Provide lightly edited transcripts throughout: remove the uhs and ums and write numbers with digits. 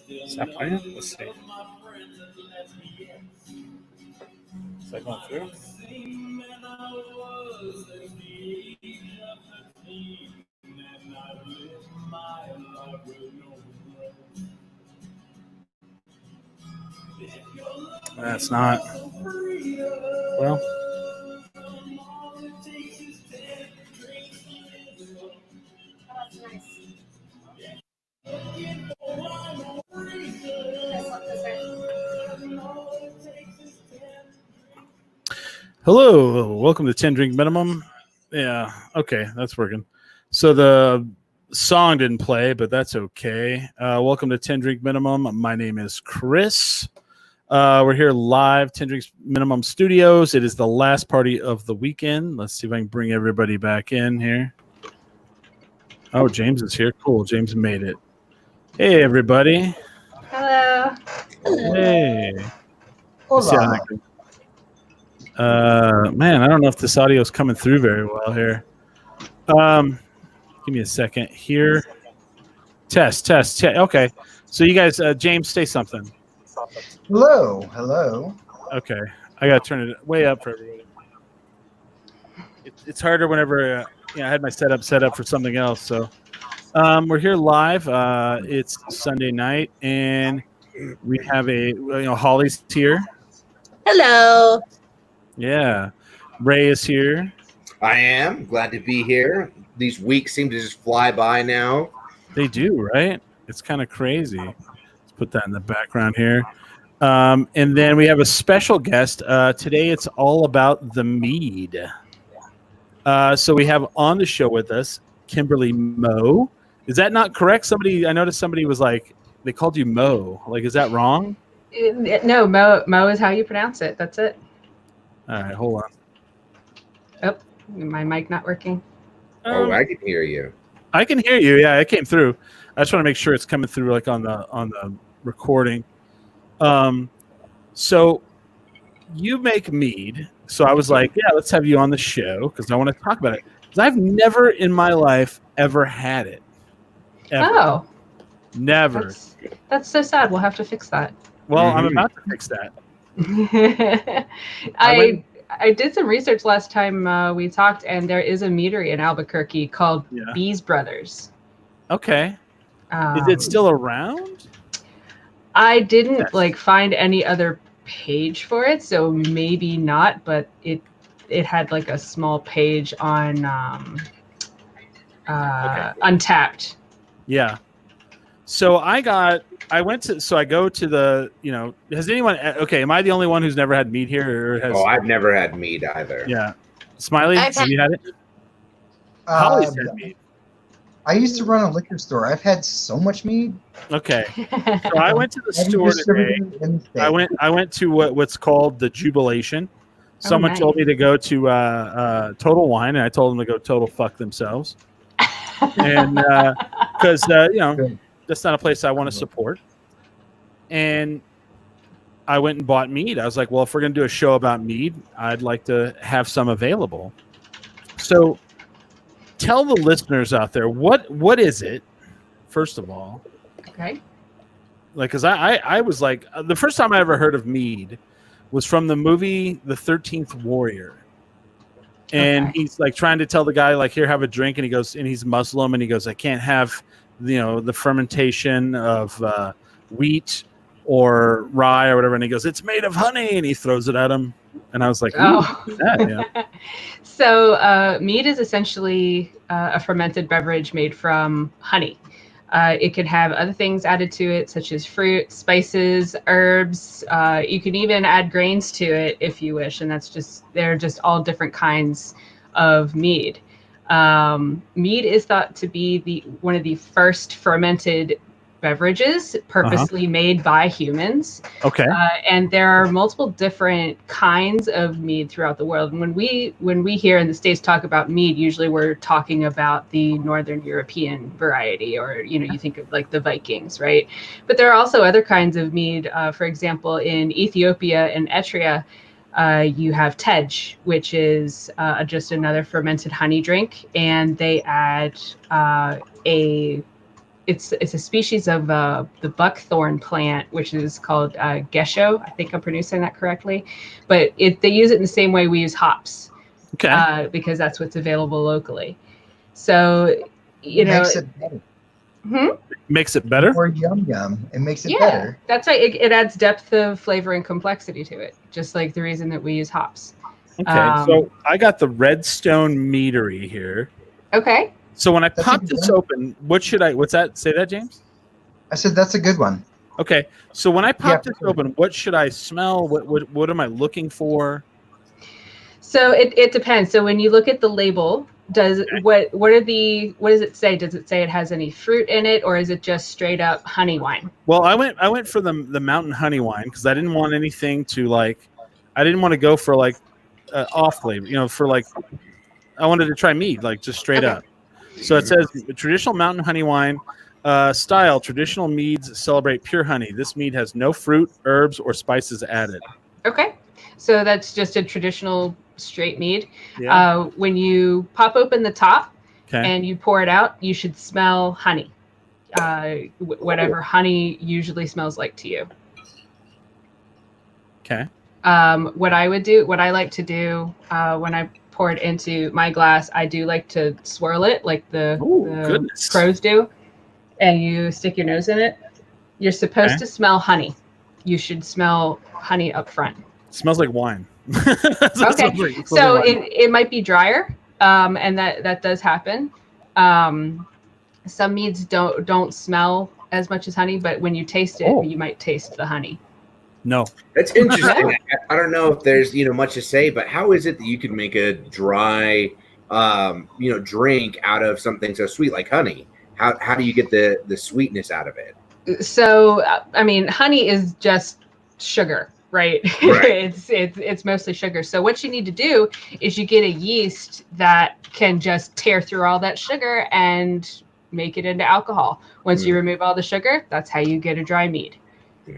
Is that playing? Let's see. Is that going through? That's not. Well. Hello, welcome to 10 Drink Minimum. Yeah, okay, that's working. So the song didn't play, but that's okay. Welcome to 10 Drink Minimum. My name is Chris. We're here live, 10 Drinks Minimum Studios. It is the last party of the weekend. Let's see if I can bring everybody back in here. Oh, James is here. Cool, James made it. Hey, everybody. Hello. Hey. Hola. Man, I don't know if this audio is coming through very well here. Give me a second here. Test. Okay. So you guys, James, say something. Hello. Okay. I got to turn it way up for everybody. It's harder whenever I had my setup set up for something else. So we're here live. It's Sunday night, and we have Holly's here. Hello. Yeah. Ray is here. I am glad to be here. These weeks seem to just fly by now. They do, right? It's kind of crazy. Let's put that in the background here. And then we have a special guest. Today it's all about the Mead. So we have on the show with us Kimberley Mo. Is that not correct? I noticed somebody was like, they called you Mo. Like, is that wrong? No, Mo is how you pronounce it. That's it. All right, hold on. Oh, my mic not working. I can hear you. I can hear you. Yeah, it came through. I just want to make sure it's coming through like on the recording. So you make mead. So I was like, yeah, let's have you on the show because I want to talk about it. Because I've never in my life ever had it. Ever. Oh. Never. That's so sad. We'll have to fix that. Well, I'm about to fix that. I did some research last time we talked, and there is a meadery in Albuquerque called Bees Brothers. Okay. Is it still around? I didn't find any other page for it, so maybe not, but it had like a small page on Untapped. Yeah. So I go to the, has anyone, am I the only one who's never had mead here? I've never had mead either. Yeah. Smiley, have you had it? Holly's had mead. I used to run a liquor store. I've had so much mead. Okay. So I went to the store today. I went to what's called the Jubilation. Someone told me to go to Total Wine, and I told them to go total fuck themselves. And because, that's not a place I want to support. And I went and bought mead. I was like, well, if we're going to do a show about mead, I'd like to have some available. So tell the listeners out there, what is it, first of all? Okay. Because I was like, the first time I ever heard of mead was from the movie The 13th Warrior. And he's like trying to tell the guy, like, here, have a drink. And he goes, and he's Muslim. And he goes, I can't have, the fermentation of wheat or rye or whatever. And he goes, it's made of honey. And he throws it at him. And I was like, yeah. So mead is essentially a fermented beverage made from honey. It could have other things added to it, such as fruit, spices, herbs. You can even add grains to it if you wish. And they're just all different kinds of mead. Mead is thought to be one of the first fermented beverages purposely made by humans. Okay. And there are multiple different kinds of mead throughout the world. And when we here in the States talk about mead, usually we're talking about the Northern European variety, or, you think of like the Vikings, right? But there are also other kinds of mead. For example, in Ethiopia and Eritrea, You have Tej, which is just another fermented honey drink, and they add it's a species of the buckthorn plant, which is called gesho. I think I'm pronouncing that correctly, but they use it in the same way we use hops, because that's what's available locally. So, makes it better. Makes it better. Or yum. It makes it better. That's right. It adds depth of flavor and complexity to it, just like the reason that we use hops. Okay, so I got the Redstone Meadery here. Okay. So when I pop this open, what's that? Say that, James? I said that's a good one. Okay. So when I pop this open, what should I smell? What am I looking for? So it depends. So when you look at the label, what does it say? Does it say it has any fruit in it, or is it just straight up honey wine? Well, I went for the mountain honey wine because I didn't want anything to I didn't want to go for off flavor, I wanted to try mead, just straight up. So it says traditional mountain honey wine style. Traditional meads celebrate pure honey. This mead has no fruit, herbs, or spices added. Okay, so that's just a traditional straight mead. Yeah. When you pop open the top and you pour it out, you should smell honey. Whatever honey usually smells like to you. Okay. What I like to do when I pour it into my glass, I do like to swirl it like the pros do, and you stick your nose in it. You're supposed to smell honey. You should smell honey up front. It smells like wine. Okay, so it might be drier, and that does happen. Some meads don't smell as much as honey, but when you taste it, you might taste the honey. No, that's interesting. I don't know if there's much to say, but how is it that you could make a dry drink out of something so sweet like honey? How do you get the sweetness out of it? So I mean, honey is just sugar, right? It's mostly sugar. So what you need to do is you get a yeast that can just tear through all that sugar and make it into alcohol. Once you remove all the sugar, that's how you get a dry mead.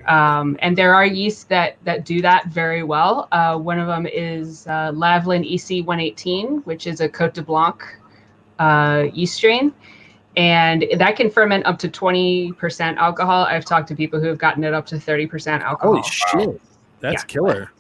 And there are yeasts that do that very well. One of them is Lavlin EC 118, which is a Cote de Blanc yeast strain. And that can ferment up to 20% alcohol. I've talked to people who have gotten it up to 30% alcohol. Holy shit. That's killer.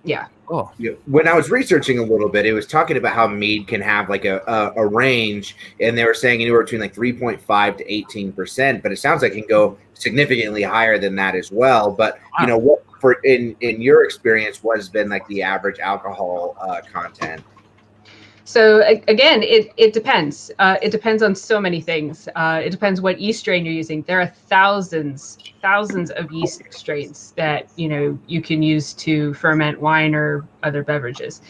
Yeah. Oh. Yeah. When I was researching a little bit, it was talking about how mead can have a range, and they were saying anywhere between 3.5 to 18%, but it sounds like it can go significantly higher than that as well. But what in your experience, what has been the average alcohol content? So again, it depends. It depends on so many things. It depends what yeast strain you're using. There are thousands of yeast strains that you can use to ferment wine or other beverages.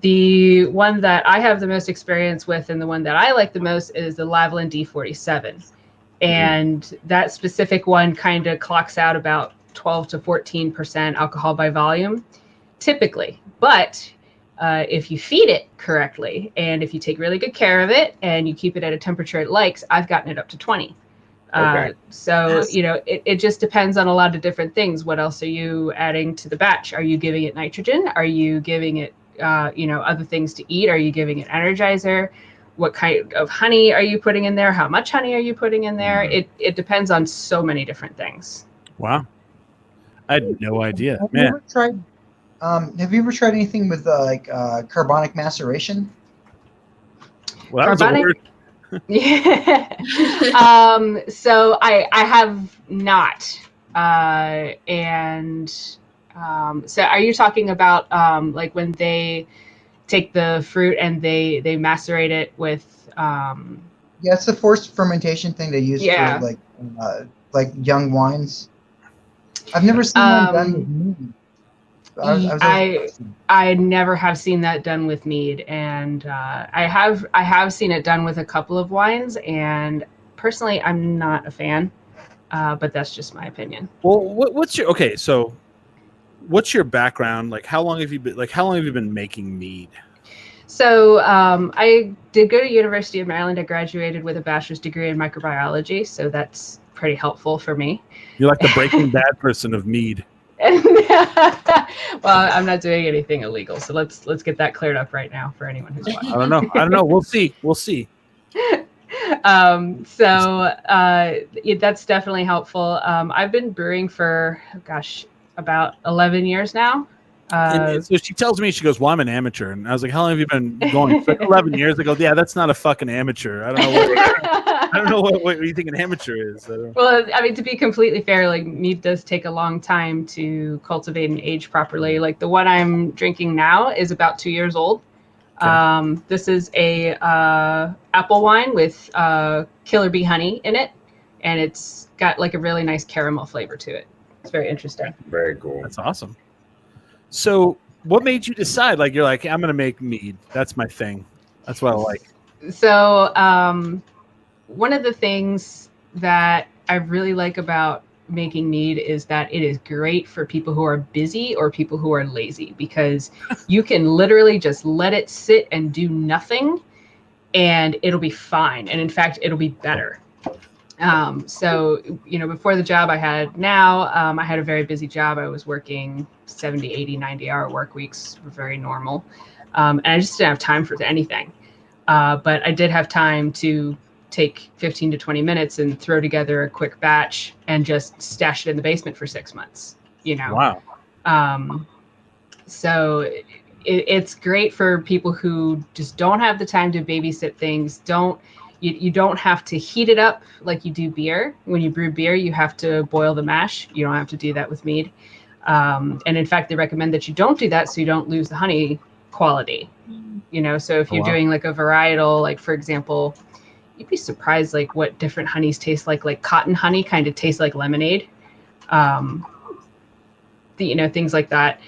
The one that I have the most experience with and the one that I like the most is the Lavlin D47. And that specific one kind of clocks out about 12 to 14% alcohol by volume, typically. But if you feed it correctly, and if you take really good care of it, and you keep it at a temperature it likes, I've gotten it up to 20. So, it just depends on a lot of different things. What else are you adding to the batch? Are you giving it nitrogen? Are you giving it, other things to eat? Are you giving it energizer? What kind of honey are you putting in there? How much honey are you putting in there? It depends on so many different things. Wow. I had no idea. Have you ever tried anything with carbonic maceration? Well, that was a word. Yeah. So I have not. So are you talking about when they take the fruit and they macerate it with Yeah, it's the forced fermentation thing they use for young wines. I've never seen one done with mead. I never have seen that done with mead, and I have seen it done with a couple of wines, and personally I'm not a fan, but that's just my opinion. Well, what's your background? How long have you been making mead? So I did go to University of Maryland. I graduated with a bachelor's degree in microbiology, so that's pretty helpful for me. You're like the Breaking Bad person of mead. Well, I'm not doing anything illegal, so let's get that cleared up right now for anyone who's watching. I don't know. We'll see. That's definitely helpful. I've been brewing for about 11 years now. And so she tells me, she goes, well, I'm an amateur. And I was like, how long have you been going? For 11 years. I go, yeah, that's not a fucking amateur. I don't know what you think an amateur is. Well, I mean, to be completely fair, like mead does take a long time to cultivate and age properly. Like the one I'm drinking now is about 2 years old. Okay. This is a apple wine with killer bee honey in it. And it's got like a really nice caramel flavor to it. It's very interesting. Very cool. That's awesome. So what made you decide, like, you're like, I'm going to make mead. That's my thing. That's what I like. So one of the things that I really like about making mead is that it is great for people who are busy or people who are lazy, because you can literally just let it sit and do nothing and it'll be fine. And in fact, it'll be better. So, before the job I had now, I had a very busy job. I was working 70, 80, 90-hour work weeks were very normal. And I just didn't have time for anything. But I did have time to take 15 to 20 minutes and throw together a quick batch and just stash it in the basement for 6 months, Wow. So it's great for people who just don't have the time to babysit things. You don't have to heat it up like you do beer. When you brew beer, you have to boil the mash. You don't have to do that with mead. And in fact, they recommend that you don't do that so you don't lose the honey quality. So if you're doing like a varietal, like for example, you'd be surprised like what different honeys taste like. Like cotton honey kind of tastes like lemonade. Things like that.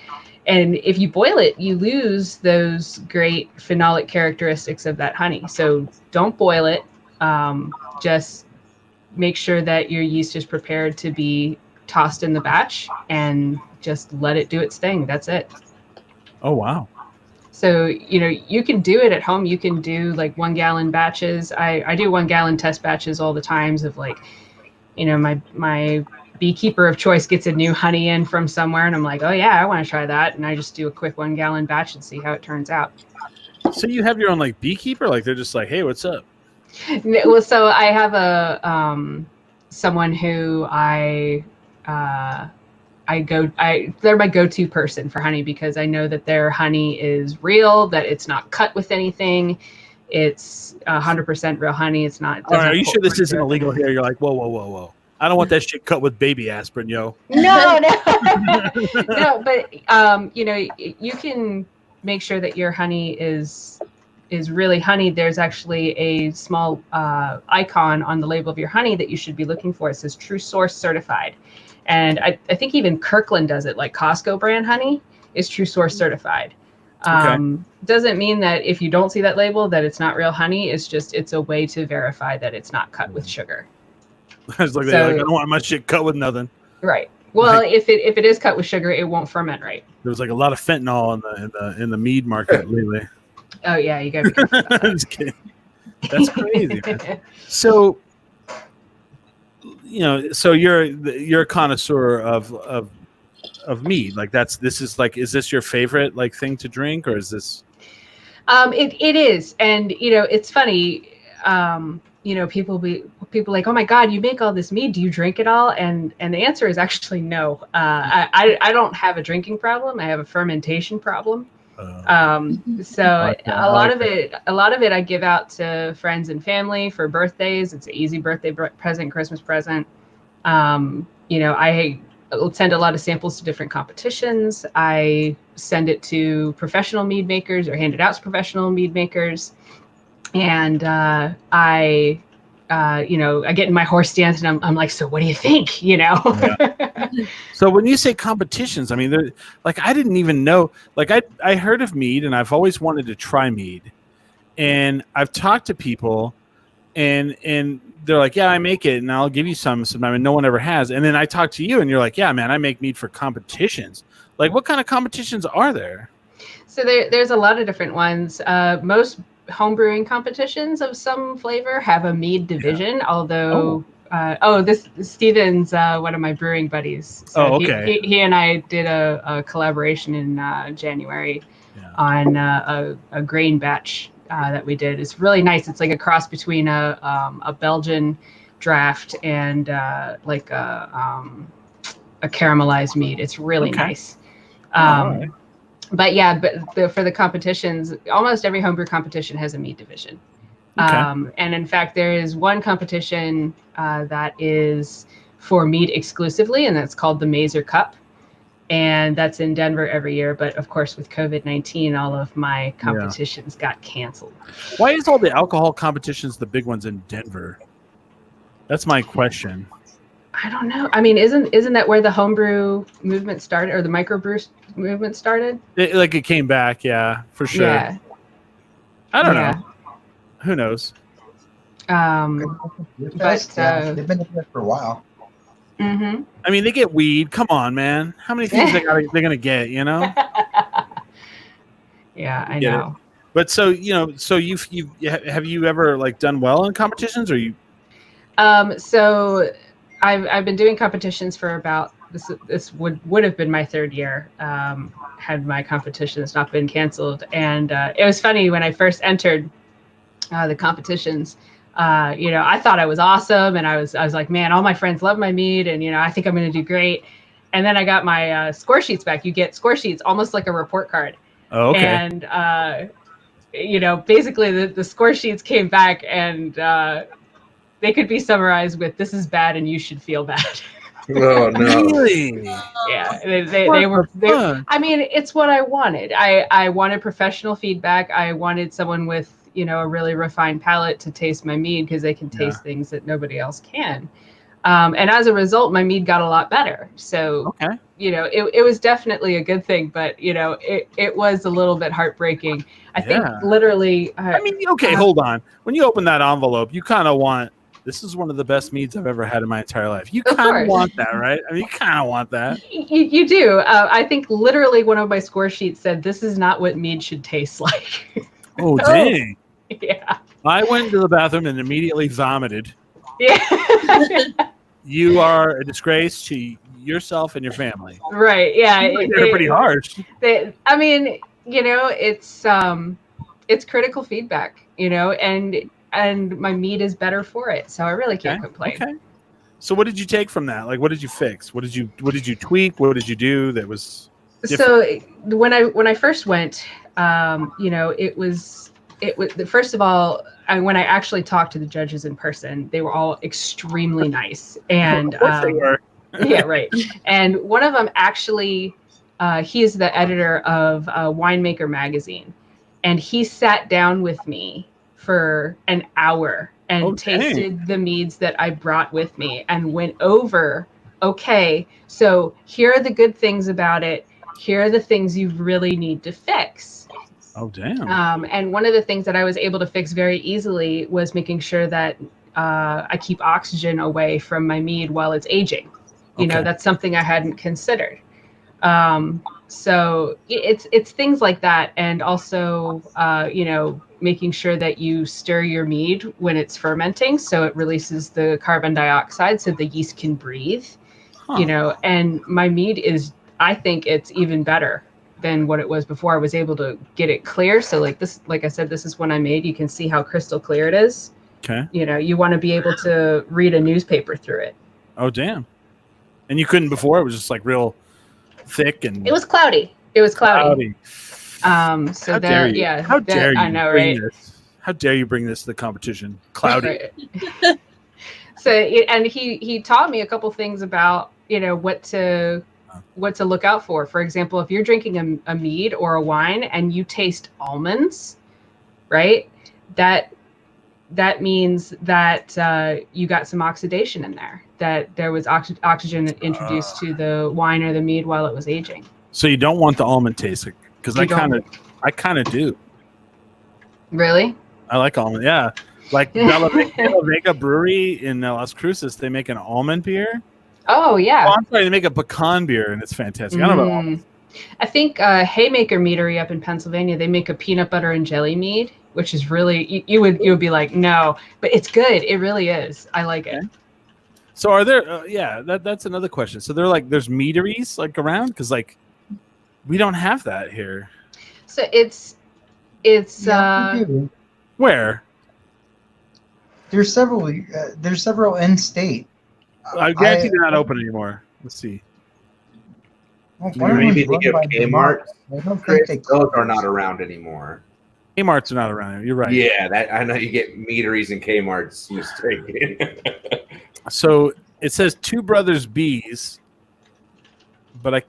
And if you boil it, you lose those great phenolic characteristics of that honey. So don't boil it. Just make sure that your yeast is prepared to be tossed in the batch and just let it do its thing. That's it. Oh, wow. So, you can do it at home. You can do like 1 gallon batches. I do 1 gallon test batches all the times of like, my beekeeper of choice gets a new honey in from somewhere and I'm like, oh yeah, I want to try that. And I just do a quick 1 gallon batch and see how it turns out. So you have your own like beekeeper? Like they're just like, hey, what's up? Well, so I have someone who they're my go-to person for honey because I know that their honey is real, that it's not cut with anything. It's 100% real honey. It's not. All right, are you sure this isn't illegal here? You're like, whoa. I don't want that shit cut with baby aspirin, yo. No. No, but you can make sure that your honey is really honey. There's actually a small icon on the label of your honey that you should be looking for. It says True Source Certified. And I think even Kirkland does it, like Costco brand honey is True Source Certified. Doesn't mean that if you don't see that label that it's not real honey. It's a way to verify that it's not cut with sugar. I was like, I don't want my shit cut with nothing. Right. Well, if it is cut with sugar, it won't ferment right. There was like a lot of fentanyl in the mead market lately. Oh yeah, you gotta be careful about that. I'm just kidding. That's crazy, man. So, so you're a connoisseur of mead. Like is this your favorite like thing to drink, or is this? It is, and it's funny. People like, oh my God, you make all this mead. Do you drink it all? And the answer is actually no. I don't have a drinking problem. I have a fermentation problem. So a lot of it I give out to friends and family for birthdays. It's an easy birthday present, Christmas present. I will send a lot of samples to different competitions. I send it to professional mead makers or hand it out to professional mead makers. And I get in my horse stance and I'm like, so what do you think? Yeah. So when you say competitions, I mean, I didn't even know, like I heard of mead and I've always wanted to try mead, and I've talked to people and they're like, yeah, I make it and I'll give you some. I mean, no one ever has. And then I talk to you and you're like, yeah, man, I make mead for competitions. Like what kind of competitions are there? So there's a lot of different ones. Most homebrewing competitions of some flavor have a mead division, although this Steven's one of my brewing buddies. So okay. He and I did a collaboration in January on a grain batch that we did. It's really nice. It's like a cross between a Belgian draft and like a caramelized mead. It's really nice. But yeah, for the competitions, almost every homebrew competition has a mead division. And in fact, there is one competition that is for mead exclusively, and that's called the Mazer Cup. And that's in Denver every year. But of course, with COVID-19, all of my competitions got canceled. Why is all the alcohol competitions the big ones in Denver? That's my question. I don't know. I mean, isn't that where the homebrew movement started, or the microbrew movement started? It came back, yeah, for sure. Yeah. I don't know. Who knows? But they've been there for a while. Mm-hmm. I mean, they get weed. Come on, man. How many things they're gonna get? You know? Yeah, I know. But so have you ever like done well in competitions, or you? So I've been doing competitions for about this would have been my third year had my competitions not been canceled. And it was funny when I first entered the competitions. I thought I was awesome, and I was like, man, all my friends love my mead, and I think I'm going to do great. And then I got my score sheets back. You get score sheets almost like a report card. Oh, okay. And basically the score sheets came back, and they could be summarized with, "This is bad, and you should feel bad." Oh no! Really? Yeah, they were. I mean, it's what I wanted. I wanted professional feedback. I wanted someone with a really refined palate to taste my mead, because they can taste things that nobody else can. And as a result, my mead got a lot better. So, it was definitely a good thing, but it was a little bit heartbreaking. I think literally. Hold on. When you open that envelope, you kind of want. This is one of the best meads I've ever had in my entire life. You kind of want that, right? I mean, you kind of want that. You do. I think literally one of my score sheets said, "This is not what mead should taste like." Oh, dang. Yeah. I went into the bathroom and immediately vomited. Yeah. You are a disgrace to yourself and your family. Right. Yeah. They're pretty harsh. It's critical feedback, and my mead is better for it. So I really can't complain. Okay. So what did you take from that? Like, what did you fix? What did you tweak? What did you do that was different? So when I first went, it was first of all, when I actually talked to the judges in person, they were all extremely nice. And of course they were. Yeah, right. And one of them actually, he is the editor of Winemaker magazine, and he sat down with me for an hour and tasted the meads that I brought with me, and went over, okay, so here are the good things about it. Here are the things you really need to fix. Oh, damn. And one of the things that I was able to fix very easily was making sure that I keep oxygen away from my mead while it's aging. That's something I hadn't considered. So it's things like that. And also, making sure that you stir your mead when it's fermenting, so it releases the carbon dioxide so the yeast can breathe. And my mead is, I think it's even better than what it was before. I was able to get it clear. So like I said, this is one I made. You can see how crystal clear it is. Okay. You want to be able to read a newspaper through it. Oh, damn. And you couldn't before? It was just like real thick and... It was cloudy. So how dare you? Yeah. How dare you? I know, right? How dare you bring this to the competition? Cloudy. Right. So, and he taught me a couple things about, what to look out for. For example, if you're drinking a mead or a wine and you taste almonds, right? That means that you got some oxidation in there, that there was oxygen introduced to the wine or the mead while it was aging. So you don't want the almond taste, because I kind of do. Really? I like almond. Yeah, like Bella Vega Brewery in Las Cruces, they make an almond beer. Oh yeah. Oh, I'm sorry, they make a pecan beer, and it's fantastic. I don't know about almonds. I think Haymaker Meadery up in Pennsylvania, they make a peanut butter and jelly mead, which is really, you would be like, no, but it's good. It really is. I like it. So are there? That's another question. So there's meaderies like around because like we don't have that here. So it's where there's several in state. I guarantee they're not open anymore. Let's see. Maybe think of Kmart. Those are not around anymore. Kmart's are not around. You're right. Yeah, I know you get meaderies and Kmart's mistaken. So it says Two Brothers Bees, but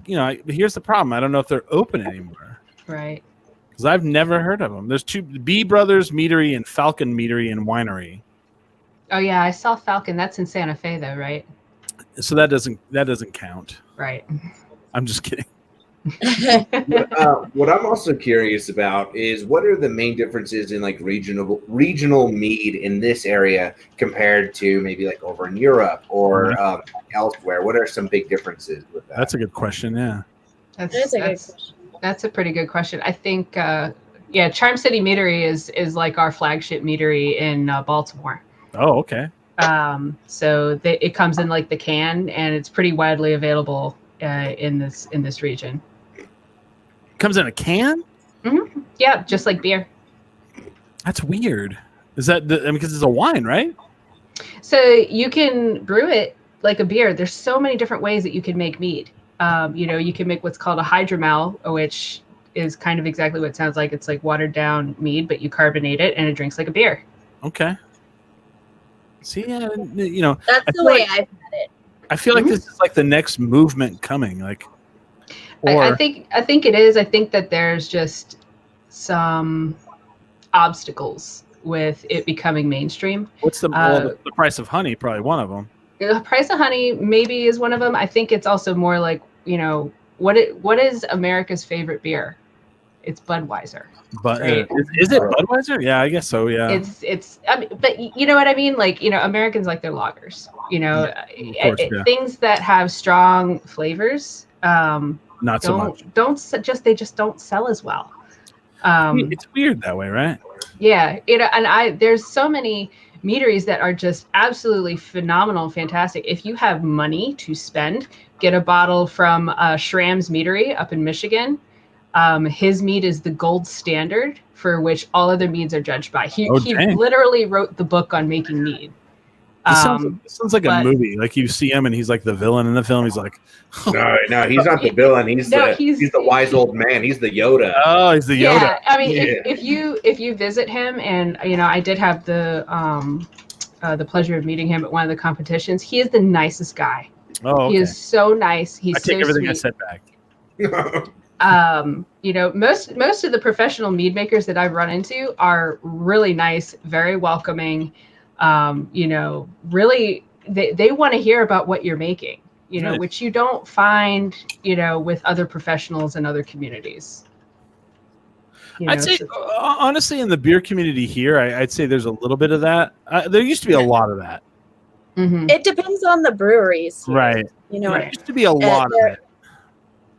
here's the problem. I don't know if they're open anymore. Right. Because I've never heard of them. There's two Bee Brothers Meadery and Falcon Meadery and Winery. Oh yeah, I saw Falcon. That's in Santa Fe though, right? So that doesn't count. Right. I'm just kidding. What I'm also curious about is what are the main differences in like regional mead in this area compared to maybe like over in Europe or elsewhere? What are some big differences with that? That's a good question. Yeah, that's a good question. That's a pretty good question. I think Charm City Meadery is like our flagship meadery in Baltimore. Oh, okay. So it comes in like the can, and it's pretty widely available in this region. Comes in a can? Mm-hmm. Yeah, just like beer. That's weird. Is that because it's a wine, right? So you can brew it like a beer. There's so many different ways that you can make mead. You can make what's called a hydromel, which is kind of exactly what it sounds like. It's like watered down mead, but you carbonate it and it drinks like a beer. Okay. See, that's the way I've had it. I feel like this is like the next movement coming. Like, I think it is. I think that there's just some obstacles with it becoming mainstream. What's the price of honey? Probably one of them. The price of honey maybe is one of them. I think it's also more like, what is America's favorite beer? It's Budweiser. But right? Is it Budweiser? Yeah, I guess so. Yeah. It's. I mean, but you know what I mean? Like, Americans like their lagers. Things that have strong flavors. Not so much. They just don't sell as well. It's weird that way, right? Yeah. There's so many meaderies that are just absolutely phenomenal, fantastic. If you have money to spend, get a bottle from Schramm's Meadery up in Michigan. His mead is the gold standard for which all other meads are judged by. He literally wrote the book on making mead. This sounds like a movie. Like you see him and he's like the villain in the film. He's like, no, he's not the villain. He's the wise old man. He's the Yoda. Oh, he's the Yoda. Yeah, I mean, if you visit him, and I did have the pleasure of meeting him at one of the competitions. He is the nicest guy. Oh, okay. He is so nice. He's I take so everything sweet. I said back. Most of the professional mead makers that I've run into are really nice, very welcoming. Really, they want to hear about what you're making, nice. Which you don't find, with other professionals in other communities. I'd say, honestly, in the beer community here, I'd say there's a little bit of that. There used to be a lot of that. Mm-hmm. It depends on the breweries here, right? There used to be a lot of it.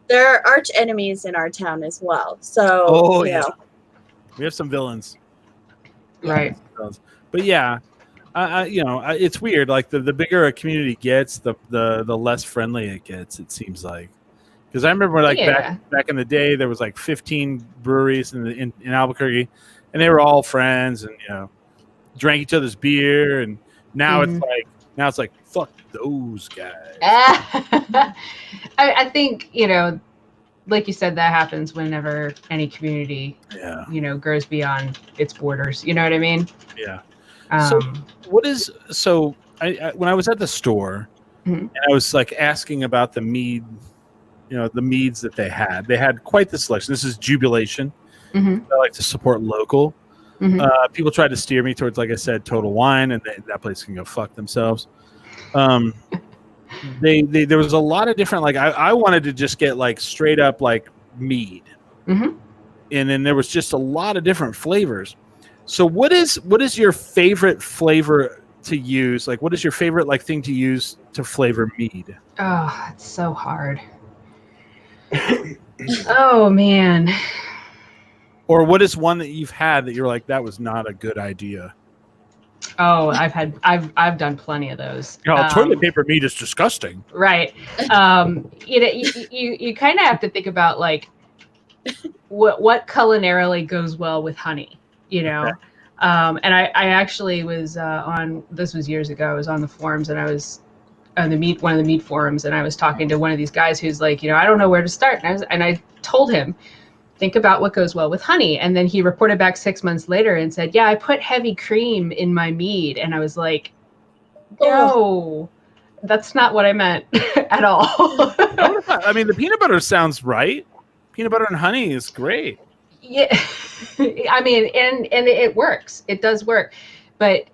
There are arch enemies in our town as well. So, we have some villains, right? But yeah, it's weird. Like the bigger a community gets, the less friendly it gets. It seems like, because I remember back in the day, there was like 15 breweries in Albuquerque, and they were all friends and drank each other's beer. And now it's like fuck those guys. I think like you said, that happens whenever any community grows beyond its borders. You know what I mean? Yeah. When I was at the store, and I was like asking about the mead, the meads that they had quite the selection. This is Jubilation. I like to support local. People tried to steer me towards, like I said, Total Wine, and that place can go fuck themselves. There was a lot of different, like I wanted to just get like straight up like mead, and then there was just a lot of different flavors. So what is your favorite flavor to use? Like, what is your favorite thing to use to flavor mead? Oh, it's so hard. Oh man. Or what is one that you've had that you're like, that was not a good idea? Oh, I've done plenty of those. Toilet paper mead is disgusting. Right. You kind of have to think about like what culinarily goes well with honey, Okay. And I actually was this was years ago. I was on the forums and I was on one of the mead forums, and I was talking to one of these guys who's like, I don't know where to start. And I told him, think about what goes well with honey. And then he reported back 6 months later and said, yeah, I put heavy cream in my mead. And I was like, no, that's not what I meant at all. I mean, the peanut butter sounds right. Peanut butter and honey is great. Yeah. I mean, and it works. It does work. But,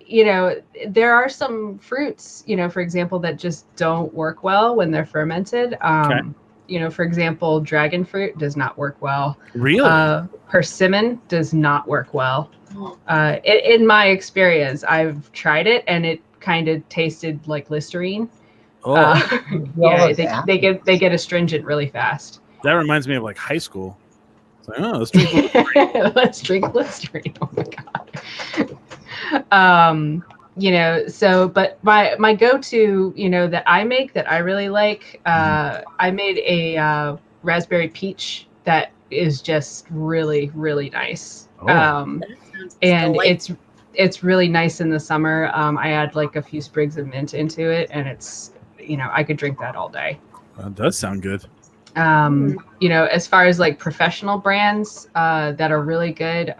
there are some fruits, for example, that just don't work well when they're fermented. Okay. For example, dragon fruit does not work well. Really? Persimmon does not work well. In my experience, I've tried it and it kind of tasted like Listerine. Oh. Yeah, they get astringent really fast. That reminds me of like high school. It's like, let's drink Listerine. Let's drink Listerine. Oh my God. But my go-to, that I make that I really like, I made a raspberry peach that is just really, really nice. And it's really nice in the summer. I add like a few sprigs of mint into it, and it's, I could drink that all day. That does sound good. As far as like professional brands that are really good,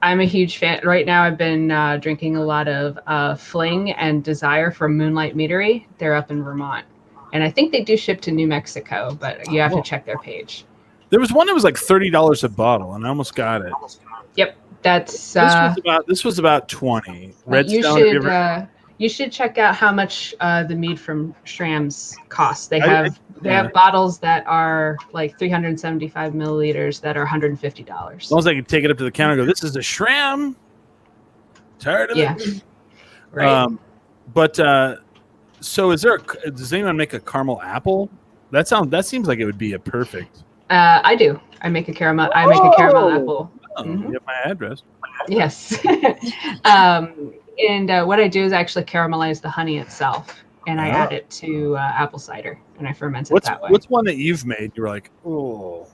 I'm a huge fan. Right now, I've been drinking a lot of Fling and Desire from Moonlight Meadery. They're up in Vermont. And I think they do ship to New Mexico, but you have to check their page. There was one that was like $30 a bottle, and I almost got it. Yep. That's this was about 20. You should check out how much the mead from Schramm's costs. They have bottles that are like 375 milliliters that are $150. As long as I can take it up to the counter and go, this is a Schramm. Tired of it? Right. So does anyone make a caramel apple? That seems like it would be a perfect. I do. I make a caramel apple. Oh, you have my address. Yes. And what I do is actually caramelize the honey itself, and I add it to apple cider, and I ferment it that way. What's one that you've made? You were like, oh,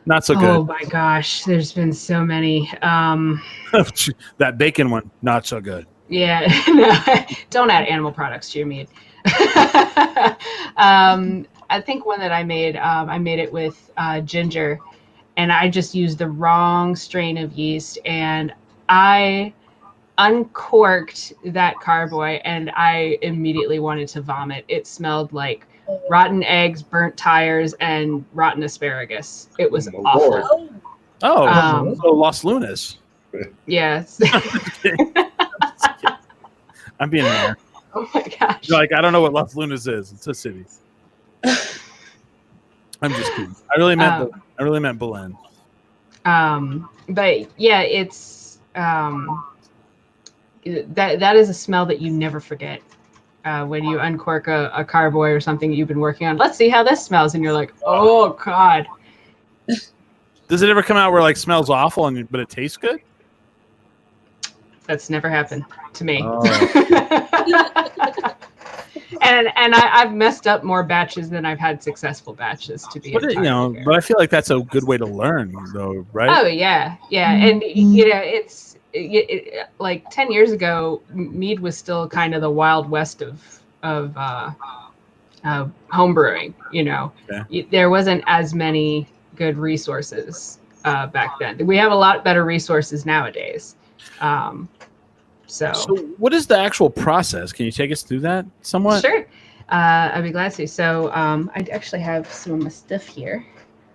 not so good. Oh my gosh, there's been so many. That bacon one, not so good. Yeah, no, don't add animal products to your mead. I think one that I made it with ginger, and I just used the wrong strain of yeast, and I uncorked that carboy, and I immediately wanted to vomit. It smelled like rotten eggs, burnt tires, and rotten asparagus. It was awful. Oh, so Los Lunas. Yes. I'm being there. Oh my gosh. You're like, I don't know what Los Lunas is. It's a city. I'm just kidding. I really meant Belen. But yeah, it's that is a smell that you never forget. When you uncork a carboy or something you've been working on, let's see how this smells, and you're like, oh God. Does it ever come out where like smells awful but it tastes good? That's never happened to me. Oh. and I've messed up more batches than I've had successful batches, to be honest. But I feel like that's a good way to learn, though, right? Oh yeah, and it's like 10 years ago, mead was still kind of the wild west of home brewing. Okay. There wasn't as many good resources back then. We have a lot better resources nowadays. So what is the actual process? Can you take us through that somewhat? Sure. I'd be glad to. So I actually have some of my stuff here.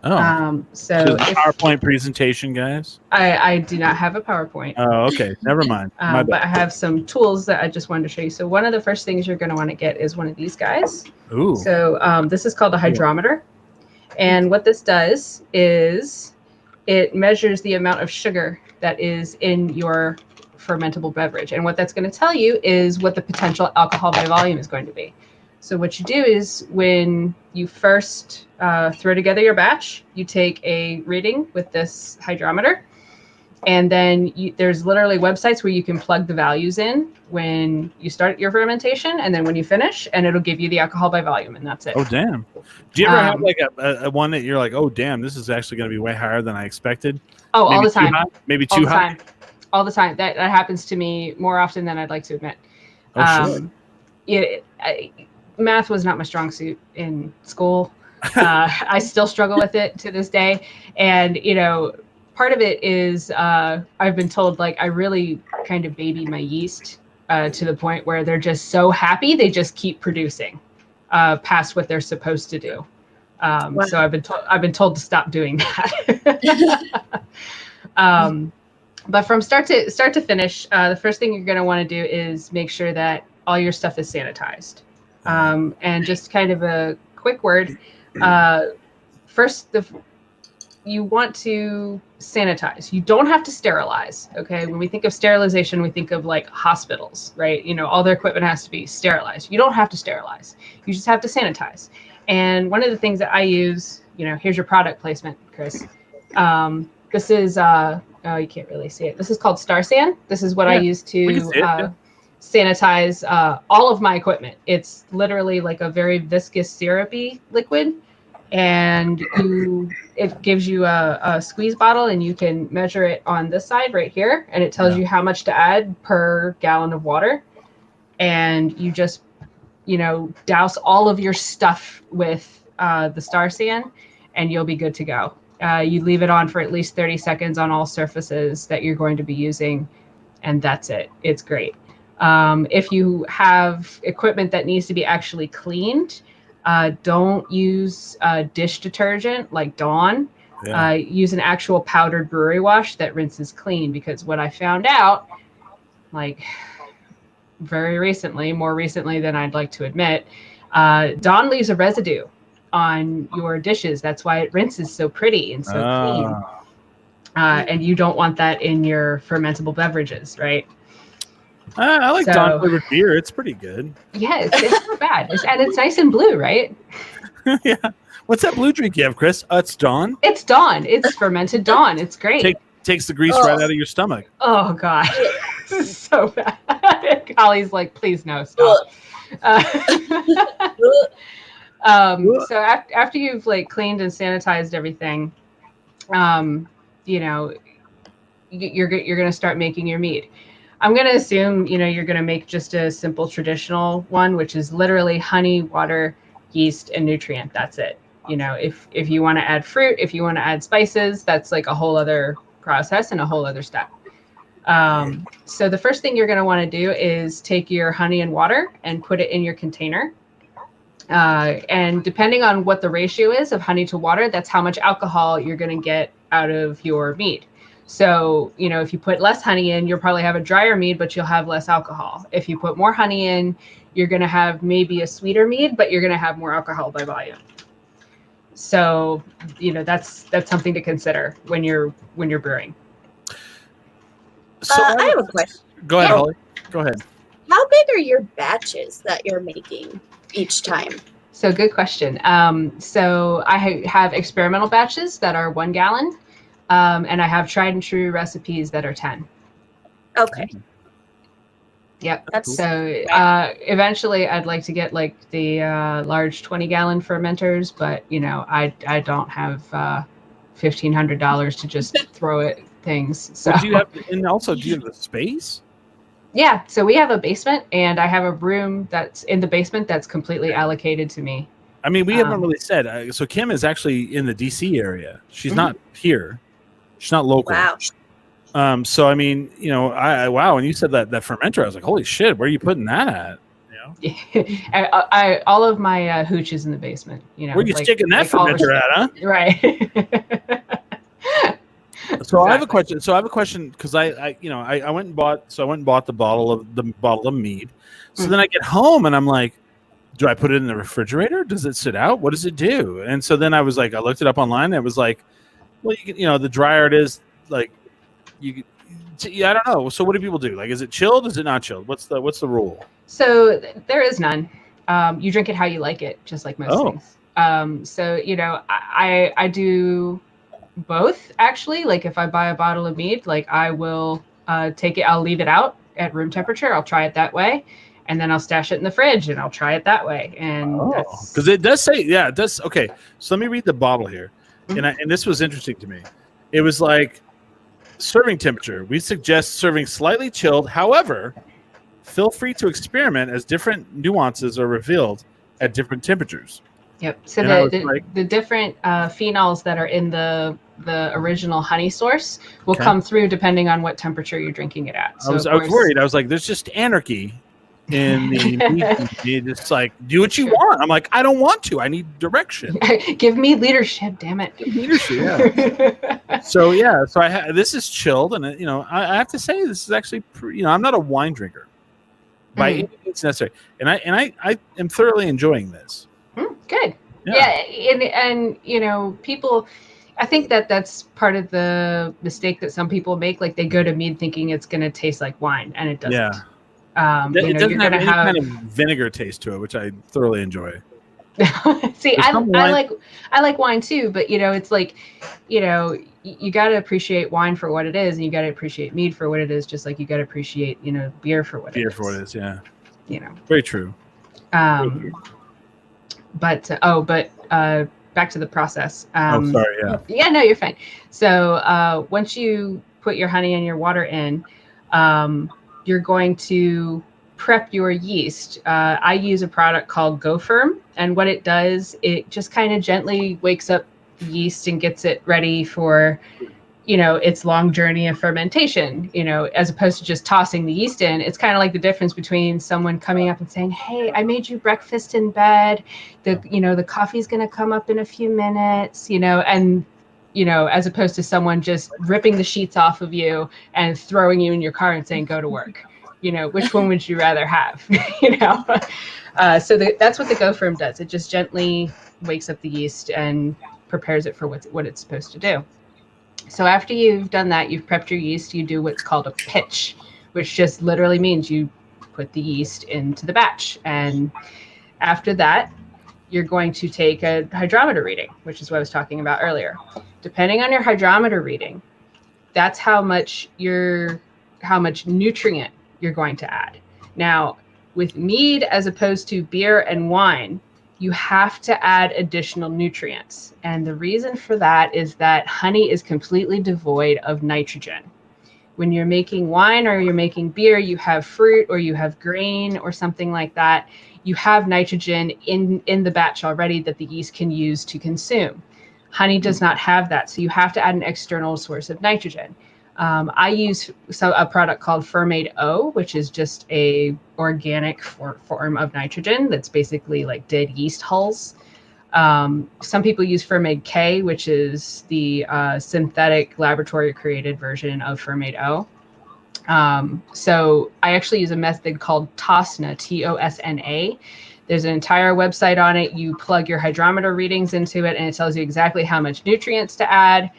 Oh. So PowerPoint presentation, guys? I do not have a PowerPoint. Oh, okay. Never mind. But I have some tools that I just wanted to show you. So one of the first things you're going to want to get is one of these guys. Ooh. So this is called a hydrometer. And what this does is it measures the amount of sugar that is in your fermentable beverage. And what that's going to tell you is what the potential alcohol by volume is going to be. So what you do is when you first throw together your batch, you take a reading with this hydrometer, And then there's literally websites where you can plug the values in when you start your fermentation, and then when you finish, and it'll give you the alcohol by volume, and that's it. Oh, damn. Do you ever have like a one that you're like, oh, damn, this is actually going to be way higher than I expected? Oh, all the time. Maybe too high? All the time. That happens to me more often than I'd like to admit. Oh, sure. Math was not my strong suit in school. I still struggle with it to this day. And, part of it is I've been told, like, I really kind of baby my yeast to the point where they're just so happy they just keep producing past what they're supposed to do. Wow. So I've been told to stop doing that. But from start to finish, the first thing you're going to want to do is make sure that all your stuff is sanitized. And just kind of a quick word. First, you want to sanitize. You don't have to sterilize. Okay. When we think of sterilization, we think of like hospitals, right? All their equipment has to be sterilized. You don't have to sterilize. You just have to sanitize. And one of the things that I use, here's your product placement, Chris. This is, you can't really see it. This is called Star San. This is what I use to sanitize all of my equipment. It's literally like a very viscous syrupy liquid. And it gives you a squeeze bottle, and you can measure it on this side right here, and it tells you how much to add per gallon of water. And you just, douse all of your stuff with the Star San, and you'll be good to go. You leave it on for at least 30 seconds on all surfaces that you're going to be using, and that's it. It's great. If you have equipment that needs to be actually cleaned, don't use dish detergent like Dawn. Use an actual powdered brewery wash that rinses clean, because what I found out, like very recently, more recently than I'd like to admit, Dawn leaves a residue on your dishes. That's why it rinses so pretty and so clean. And you don't want that in your fermentable beverages, right? I like Dawn flavored beer. It's pretty good. Yeah, it's not bad. And it's nice and blue, right? Yeah. What's that blue drink you have, Chris? It's Dawn. It's Dawn. It's fermented Dawn. It's great. Takes the grease right out of your stomach. Oh, God. This is so bad. Holly's like, please no, stop. So after you've like cleaned and sanitized everything, you're going to start making your mead. I'm going to assume, you're going to make just a simple traditional one, which is literally honey, water, yeast, and nutrient. That's it. If you want to add fruit, if you want to add spices, that's like a whole other process and a whole other step. So the first thing you're going to want to do is take your honey and water and put it in your container. And depending on what the ratio is of honey to water, that's how much alcohol you're going to get out of your mead. So, if you put less honey in, you'll probably have a drier mead, but you'll have less alcohol. If you put more honey in, you're going to have maybe a sweeter mead, but you're going to have more alcohol by volume. So, that's something to consider when you're brewing. So I have a question. Go ahead, Holly. Go ahead. How big are your batches that you're making each time? So good question. So I have experimental batches that are 1 gallon. And I have tried and true recipes that are 10. Okay. Yep. That's so eventually I'd like to get like the large 20-gallon fermenters, but I don't have $1,500 to just throw at things. So do you have, and also do you have the space? Yeah. So we have a basement, and I have a room that's in the basement that's completely allocated to me. I mean, we haven't really said. So Kim is actually in the DC area. She's not here. She's not local. Wow. So I mean, wow. When you said that fermenter, I was like, holy shit, where are you putting that at? I all of my hooch is in the basement. Where are you sticking that fermenter at, huh? Right. So exactly. I have a question because I went and bought the bottle of mead. So then I get home and I'm like, do I put it in the refrigerator? Does it sit out? What does it do? And so then I was like, I looked it up online. And it was like, well, you can, the drier it is, like I don't know. So what do people do? Like, is it chilled? Is it not chilled? What's the rule? So there is none. You drink it how you like it, just like most things. So I do both actually. Like if I buy a bottle of mead, like I will take it, I'll leave it out at room temperature. I'll try it that way. And then I'll stash it in the fridge and I'll try it that way. And because it does say, it does. Okay. So let me read the bottle here. Mm-hmm. And this was interesting to me. It was like serving temperature. We suggest serving slightly chilled. However, feel free to experiment as different nuances are revealed at different temperatures. Yep. So the different phenols that are in the original honey source will come through depending on what temperature you're drinking it at. So I was worried. I was like, there's just anarchy in the it's like, do what you want. I'm like, I don't want to. I need direction. Give me leadership, damn it. Leadership, yeah. So this is chilled, and I have to say this is actually I'm not a wine drinker by any means necessary, and I am thoroughly enjoying this. Good. Yeah. And people, I think that's part of the mistake that some people make. Like they go to mead thinking it's going to taste like wine, and it doesn't. Yeah. It doesn't have any kind of vinegar taste to it, which I thoroughly enjoy. See, I like wine too, but it's like, you got to appreciate wine for what it is, and you got to appreciate mead for what it is, just like you got to appreciate, beer for what it is. Beer for what it is, yeah. Very true. But back to the process. Sorry, yeah. Yeah, no, you're fine. So once you put your honey and your water in, you're going to prep your yeast. I use a product called Go Firm, and what it does, it just kind of gently wakes up the yeast and gets it ready for, its long journey of fermentation, as opposed to just tossing the yeast in. It's kind of like the difference between someone coming up and saying, hey, I made you breakfast in bed. The coffee's going to come up in a few minutes, and as opposed to someone just ripping the sheets off of you and throwing you in your car and saying, go to work. Which one would you rather have? So that's what the Go Firm does. It just gently wakes up the yeast and prepares it for what it's supposed to do. So after you've done that, you've prepped your yeast, you do what's called a pitch, which just literally means you put the yeast into the batch. And after that, you're going to take a hydrometer reading, which is what I was talking about earlier. Depending on your hydrometer reading, that's how much nutrient you're going to add. Now, with mead, as opposed to beer and wine, you have to add additional nutrients. And the reason for that is that honey is completely devoid of nitrogen. When you're making wine or you're making beer, you have fruit or you have grain or something like that. You have nitrogen in the batch already that the yeast can use to consume. Honey does not have that, so you have to add an external source of nitrogen. I use a product called Fermaid O, which is just a organic form of nitrogen that's basically like dead yeast hulls. Some people use Fermaid K, which is the synthetic laboratory-created version of Fermaid O. So I actually use a method called TOSNA, TOSNA. There's an entire website on it. You plug your hydrometer readings into it, and it tells you exactly how much nutrients to add,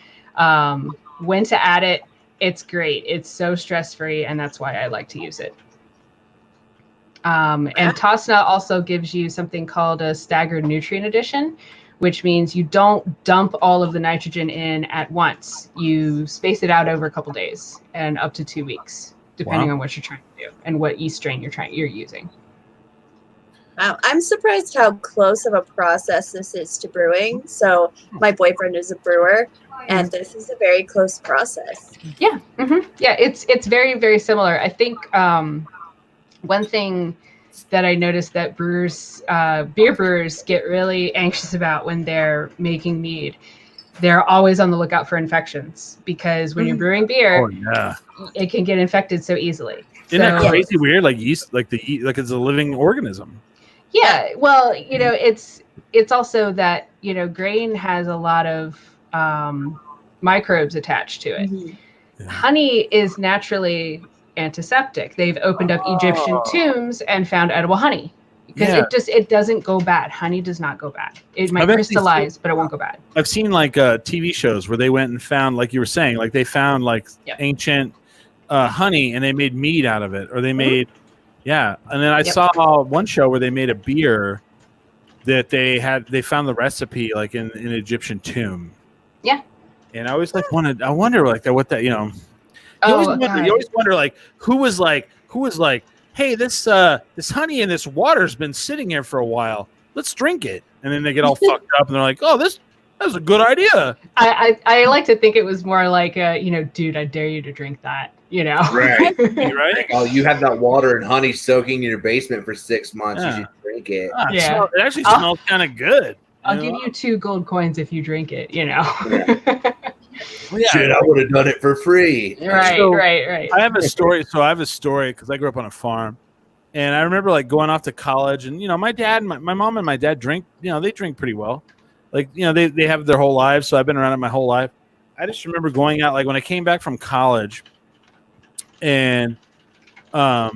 when to add it. It's great. It's so stress-free, and that's why I like to use it. And TOSNA also gives you something called a staggered nutrient addition, which means you don't dump all of the nitrogen in at once. You space it out over a couple days and up to 2 weeks, depending on what you're trying to do and what yeast strain you're using. Wow, I'm surprised how close of a process this is to brewing. So my boyfriend is a brewer, and this is a very close process. Yeah, yeah, it's very, very similar. I think one thing that I noticed that beer brewers get really anxious about when they're making mead, they're always on the lookout for infections, because when you're brewing beer, it can get infected so easily. Isn't that crazy weird? Like yeast, like it's a living organism. Yeah, well, it's also that grain has a lot of microbes attached to it. Yeah. Honey is naturally antiseptic. They've opened up Egyptian tombs and found edible honey, because it doesn't go bad. Honey does not go bad. It might crystallize, but it won't go bad. I've seen like TV shows where they went and found, like you were saying, like they found like ancient honey and they made mead out of it, or they made and then I saw one show where they made a beer that they found the recipe like in an Egyptian tomb. Yeah. And I always like I wonder like that what that you always wonder like who was like hey this honey in this water's been sitting here for a while, let's drink it, and then they get all fucked up and they're like, oh that was a good idea. I like to think it was more like dude, I dare you to drink that, right. Right. Oh, you have that water and honey soaking in your basement for 6 months, you should drink it. It actually smells kind of good. I'll give you 2 gold coins if you drink it, Shit, I would have done it for free. Right. I have a story. So I have a story because I grew up on a farm, and I remember like going off to college, and my dad, my mom, and my dad drink. They drink pretty well. Like they have their whole lives. So I've been around it my whole life. I just remember going out like when I came back from college, and I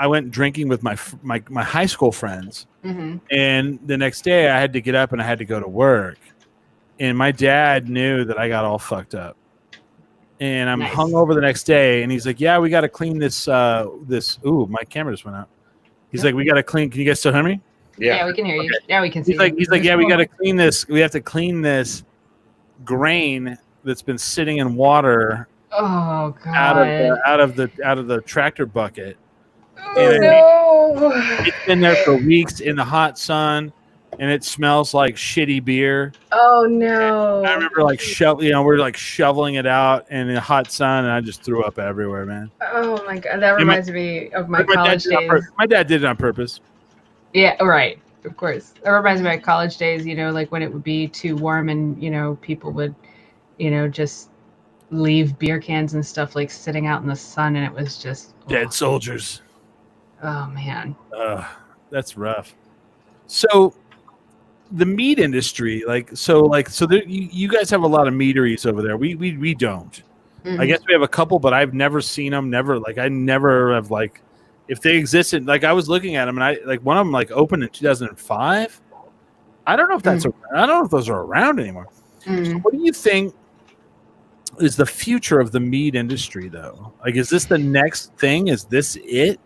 went drinking with my high school friends, and the next day I had to get up and I had to go to work. And my dad knew that I got all fucked up, and I'm hungover the next day. And he's like, "Yeah, we got to clean this. Ooh, my camera just went out. He's like, we got to clean. Can you guys still hear me? Yeah, we can hear you. Okay. Yeah, we can see. He's like, yeah, we got to clean this. We have to clean this grain that's been sitting in water. Oh God! Out of the tractor bucket. Oh no! It's been there for weeks in the hot sun. And it smells like shitty beer. Oh no! And I remember like we're like shoveling it out in the hot sun, and I just threw up everywhere, man. Oh my God, that reminds me of my college days. My dad did it on purpose. Yeah, right. Of course, that reminds me of my college days. Like when it would be too warm, and people would, just leave beer cans and stuff like sitting out in the sun, and it was just dead soldiers. Oh man. That's rough. So. The meat industry, you guys have a lot of meaderies over there. We don't. I guess we have a couple, but I've never seen them. I never have if they existed. Like I was looking at them, and I one of them opened in 2005. I don't know if that's. I don't know if those are around anymore. So what do you think is the future of the meat industry, though? Is this the next thing? Is this it?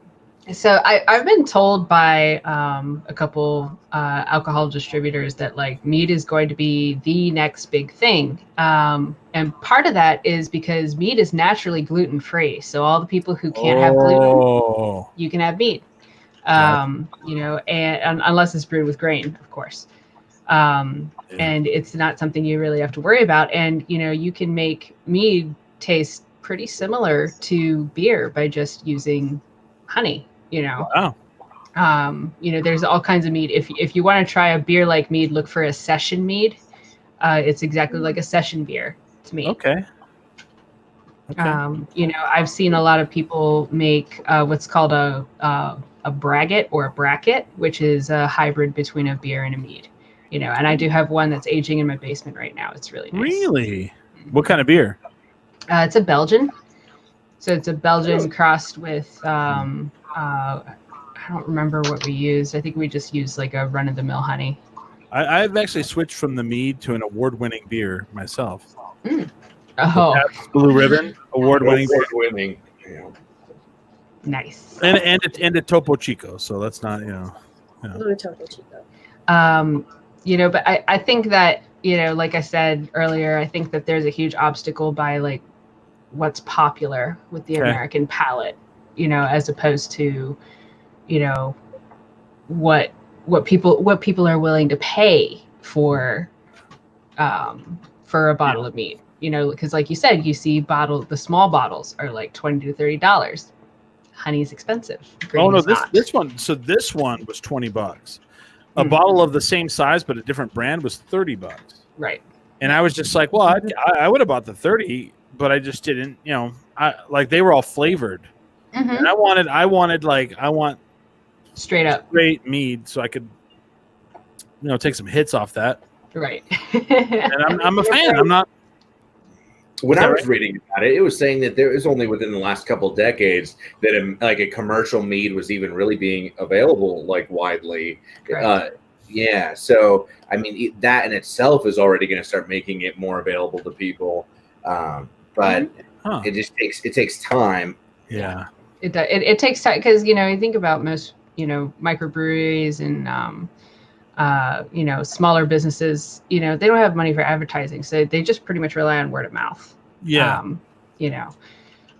So I've been told by a couple alcohol distributors that mead is going to be the next big thing. And part of that is because mead is naturally gluten-free. So all the people who can't have gluten, you can have mead. And unless it's brewed with grain, of course. And it's not something you really have to worry about. And, you can make mead taste pretty similar to beer by just using honey. Wow. There's all kinds of mead. If you want to try a beer like mead, look for a session mead. It's exactly like a session beer to me. Okay. I've seen a lot of people make what's called a braggot or a bracket, which is a hybrid between a beer and a mead. And I do have one that's aging in my basement right now. It's really nice. Really? What kind of beer? It's a Belgian. So it's a Belgian crossed with I don't remember what we used. I think we just used a run-of-the-mill honey. I've actually switched from the mead to an award-winning beer myself. Oh, Blue Ribbon, award-winning. Yeah. Nice. And a Topo Chico, so that's not Blue Topo Chico. But I think that like I said earlier, I think that there's a huge obstacle by what's popular with the American palate. As opposed to, what people are willing to pay for a bottle of mead. Because like you said, you see the small bottles are $20 to $30. Honey's expensive. Oh no, this one was $20. A bottle of the same size but a different brand was $30. Right. And I was just like, well, I would have bought the 30, but I just didn't. They were all flavored. And I want straight mead so I could, take some hits off that. Right. And I'm a fan. I'm not. When I was reading about it, it was saying that there is only within the last couple of decades that a commercial mead was even really being available widely. Yeah. So I mean, that in itself is already going to start making it more available to people. But it takes time. Yeah. It takes time because you think about most microbreweries and smaller businesses, they don't have money for advertising, so they just pretty much rely on word of mouth. Yeah.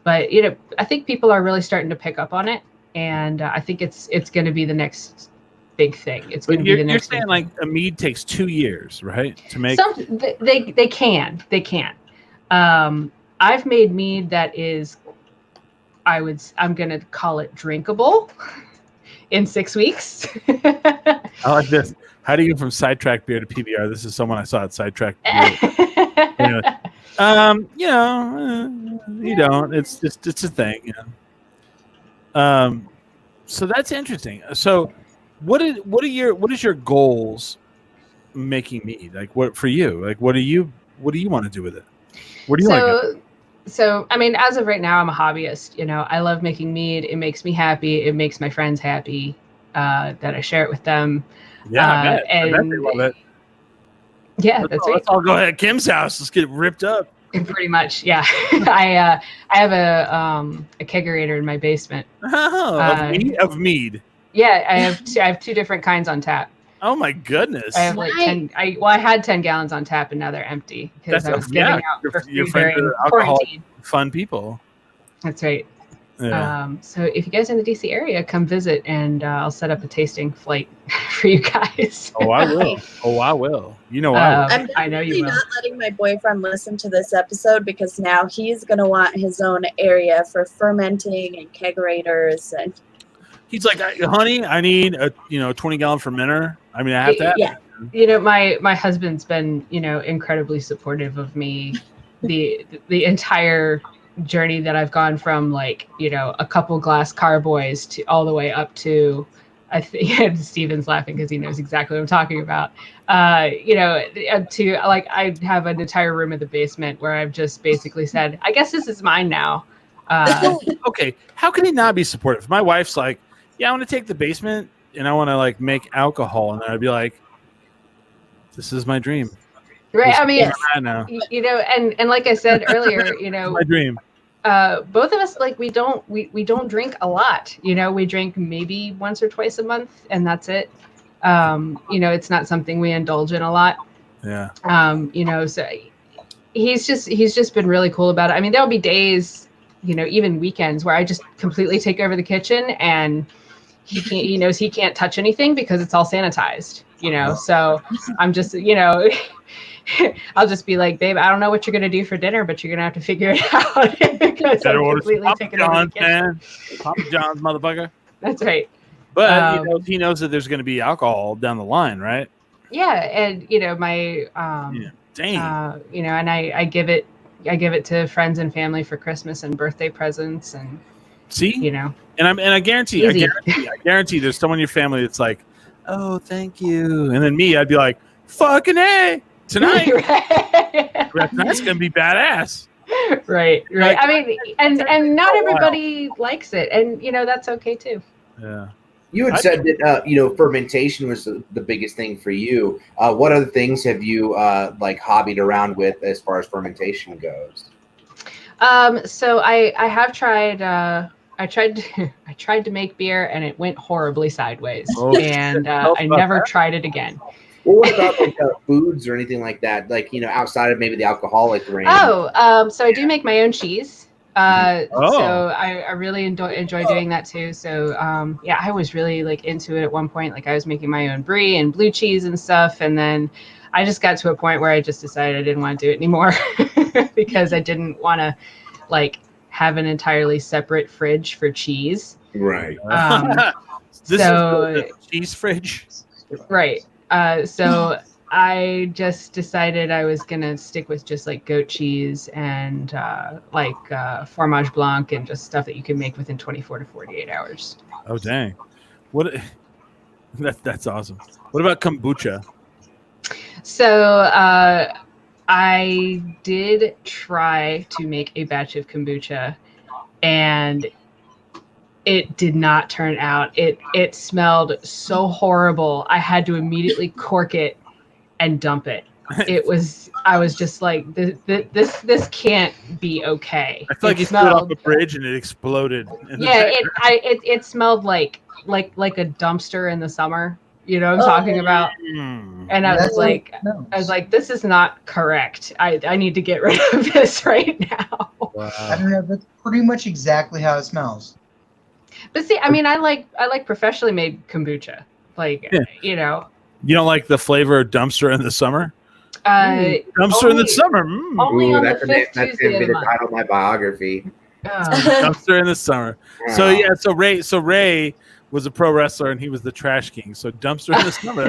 But I think people are really starting to pick up on it, and I think it's going to be the next big thing. It's going to be the next. You're saying like a mead takes 2 years, right, to make? They can. I've made mead that is, I'm going to call it drinkable in 6 weeks. I like this. How do you go from sidetrack beer to PBR? This is someone I saw at sidetrack beer. You don't. It's a thing. So that's interesting. So what is your goals making mead? Like, what for you? Like, what do you want to do with it? Where do you want to go? So, I mean, as of right now, I'm a hobbyist. I love making mead. It makes me happy. It makes my friends happy that I share it with them. Yeah, I bet they love it. Yeah, let's all go ahead. Kim's house. Let's get it ripped up. Pretty much, yeah. I have a kegerator in my basement. Of mead. Yeah, I have 2 different kinds on tap. Oh my goodness! I have like 10. I had 10 gallons on tap, and now they're empty because I was giving out for free during quarantine. Fun people. That's right. Yeah. So if you guys are in the DC area, come visit, and I'll set up a tasting flight for you guys. Oh, I will. I will. I know you will. I'm not letting my boyfriend listen to this episode because now he's going to want his own area for fermenting and kegerators. And he's like, honey, I need a 20-gallon fermenter. I mean, I have to have it. My husband's been incredibly supportive of me the entire journey that I've gone from a couple glass carboys to all the way up to, I think Steven's laughing because he knows exactly what I'm talking about. To I have an entire room in the basement where I've just basically said, I guess this is mine now. Okay, how can he not be supportive? My wife's like, yeah, I want to take the basement and I want to make alcohol, and I'd be like, this is my dream. Right. I mean, now. And like I said earlier, my dream. Both of us, we don't drink a lot. We drink maybe once or twice a month, and that's it. It's not something we indulge in a lot. Yeah. So he's just been really cool about it. I mean, there'll be days, even weekends where I just completely take over the kitchen, and he knows he can't touch anything because it's all sanitized. So I'm just, I'll just be like, babe, I don't know what you're going to do for dinner, but you're going to have to figure it out. Because I'm completely taking over the kitchen. Man. Papa John's, motherfucker. That's right. But he knows that there's going to be alcohol down the line, right? Yeah. And, my, and I give it to friends and family for Christmas and birthday presents. And, see, and I guarantee there's someone in your family that's like, oh, thank you. And then me, I'd be like, fucking A. Tonight, tonight's gonna be badass. Right. I mean, and not everybody likes it, and that's okay too. Yeah. You had said that fermentation was the biggest thing for you. What other things have you hobbied around with as far as fermentation goes? So I have tried. I tried to make beer, and it went horribly sideways, and I never tried it again. Well, what about foods or anything like that? Outside of maybe the alcoholic range. So I do make my own cheese. So I really enjoy doing that too. So I was really into it at one point. I was making my own brie and blue cheese and stuff, and then I just got to a point where I just decided I didn't want to do it anymore because I didn't want to have an entirely separate fridge for cheese. Right. This is the cheese fridge. Right. So I just decided I was gonna stick with just goat cheese and fromage blanc and just stuff that you can make within 24 to 48 hours. Oh dang! That's awesome. What about kombucha? So I did try to make a batch of kombucha, and it did not turn out. It smelled so horrible. I had to immediately cork it and dump it. I was just like, this can't be okay. I feel like you threw it off the bridge and it exploded. Yeah, it smelled like a dumpster in the summer. You know what I'm talking about? And I was like, this is not correct. I need to get rid of this right now. Wow. I don't know. That's pretty much exactly how it smells. But see, I mean, I like professionally made kombucha. Like, you know. You don't like the flavor of dumpster in the summer? Dumpster in the summer. Only on that's the fifth Tuesday of the month. Title of my biography. Dumpster in the summer. So so Ray was a pro wrestler and he was the trash king. So dumpster in the summer.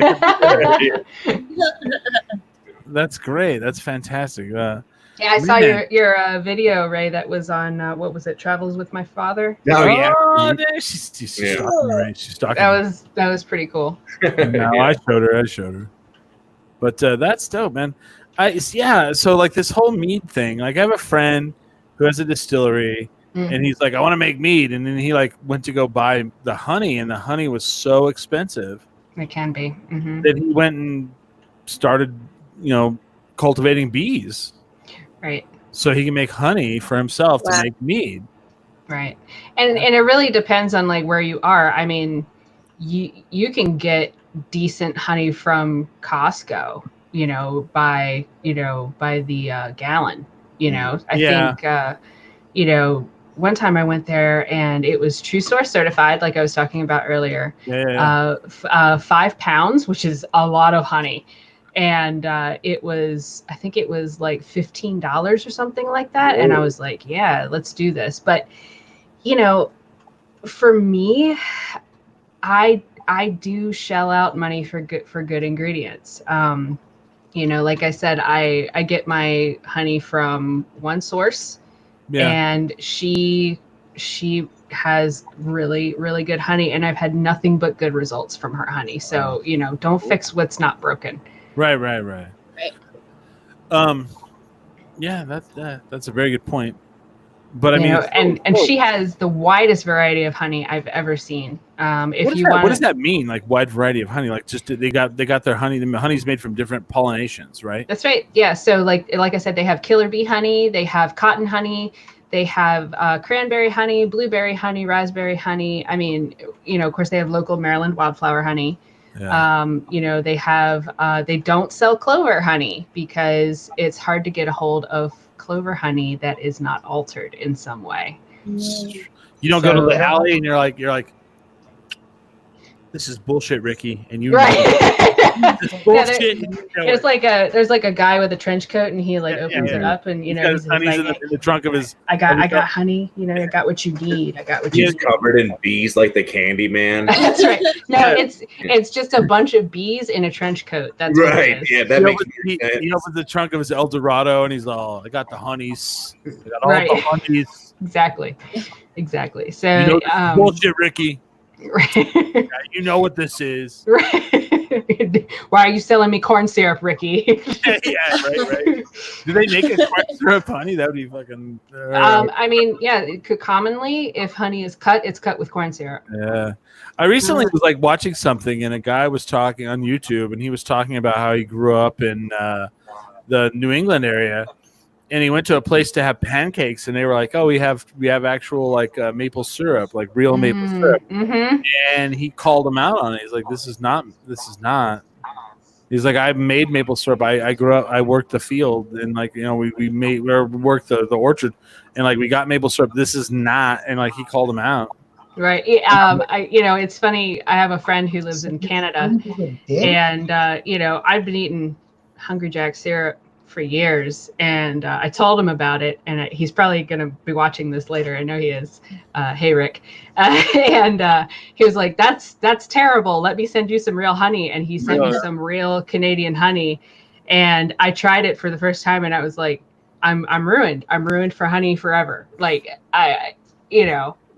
That's great. That's fantastic. Yeah, I saw your video, Ray. That was on what was it? Travels with My Father. Oh yeah. She's stalking me, right? She's stalking. That was pretty cool. No, I showed her. But that's dope, man. So like this whole mead thing. Like I have a friend who has a distillery, and he's like, I want to make mead, and then he like went to go buy the honey, and the honey was so expensive. It can be. Mm-hmm. That he went and started, cultivating bees. Right. So he can make honey for himself to make mead. Right. And it really depends on like where you are. I mean, you can get decent honey from Costco, by the gallon. I think one time I went there and it was True Source certified, like I was talking about earlier. 5 pounds, which is a lot of honey. And I think it was like $15 or something like that. Whoa. And I was like, yeah, let's do this. But, for me, I do shell out money for good ingredients. Like I said, I get my honey from one source, and she has really, really good honey, and I've had nothing but good results from her honey. So, don't fix what's not broken. Right. Yeah, that's a very good point. But I mean, and she has the widest variety of honey I've ever seen. What does that mean? Like wide variety of honey? Like just they got their honey. The honey's made from different pollinations, right? That's right. Yeah. So like I said, they have killer bee honey. They have cotton honey. They have cranberry honey, blueberry honey, raspberry honey. I mean, of course, they have local Maryland wildflower honey. Yeah. They have they don't sell clover honey because it's hard to get a hold of clover honey that is not altered in some way. You don't go to the alley and you're like, this is bullshit, Ricky, and you this is bullshit. There's like a guy with a trench coat and he opens it up and he's honey's in the trunk of his. I got honey. I got what you need. I got what you need. He's covered in bees like the Candy Man. That's right. No, it's just a bunch of bees in a trench coat. That's right. Yeah, that makes sense. He opens the trunk of his El Dorado and he's all, I got the honeys. I got all the honeys. Exactly. So bullshit, Ricky. Right. You know what this is. Right. Why are you selling me corn syrup, Ricky? Right. Do they make a corn syrup honey? That would be fucking. I mean, it could commonly, if honey is cut, it's cut with corn syrup. Yeah. I recently was like watching something, and a guy was talking on YouTube, and he was talking about how he grew up in the New England area. And he went to a place to have pancakes, and they were like, "Oh, we have actual like maple syrup, like real maple syrup." Mm-hmm. And he called him out on it. He's like, "This is not." He's like, "I made maple syrup. I grew up. I worked the field, and like we worked the orchard, and like we got maple syrup. This is not." And like he called him out. Right. It's funny. I have a friend who lives in Canada, and I've been eating Hungry Jack syrup for years, and I told him about it, and he's probably going to be watching this later. I know he is. Hey, Rick. And he was like, that's terrible. Let me send you some real honey. And he sent me some real Canadian honey. And I tried it for the first time, and I was like, I'm ruined. I'm ruined for honey forever. Like,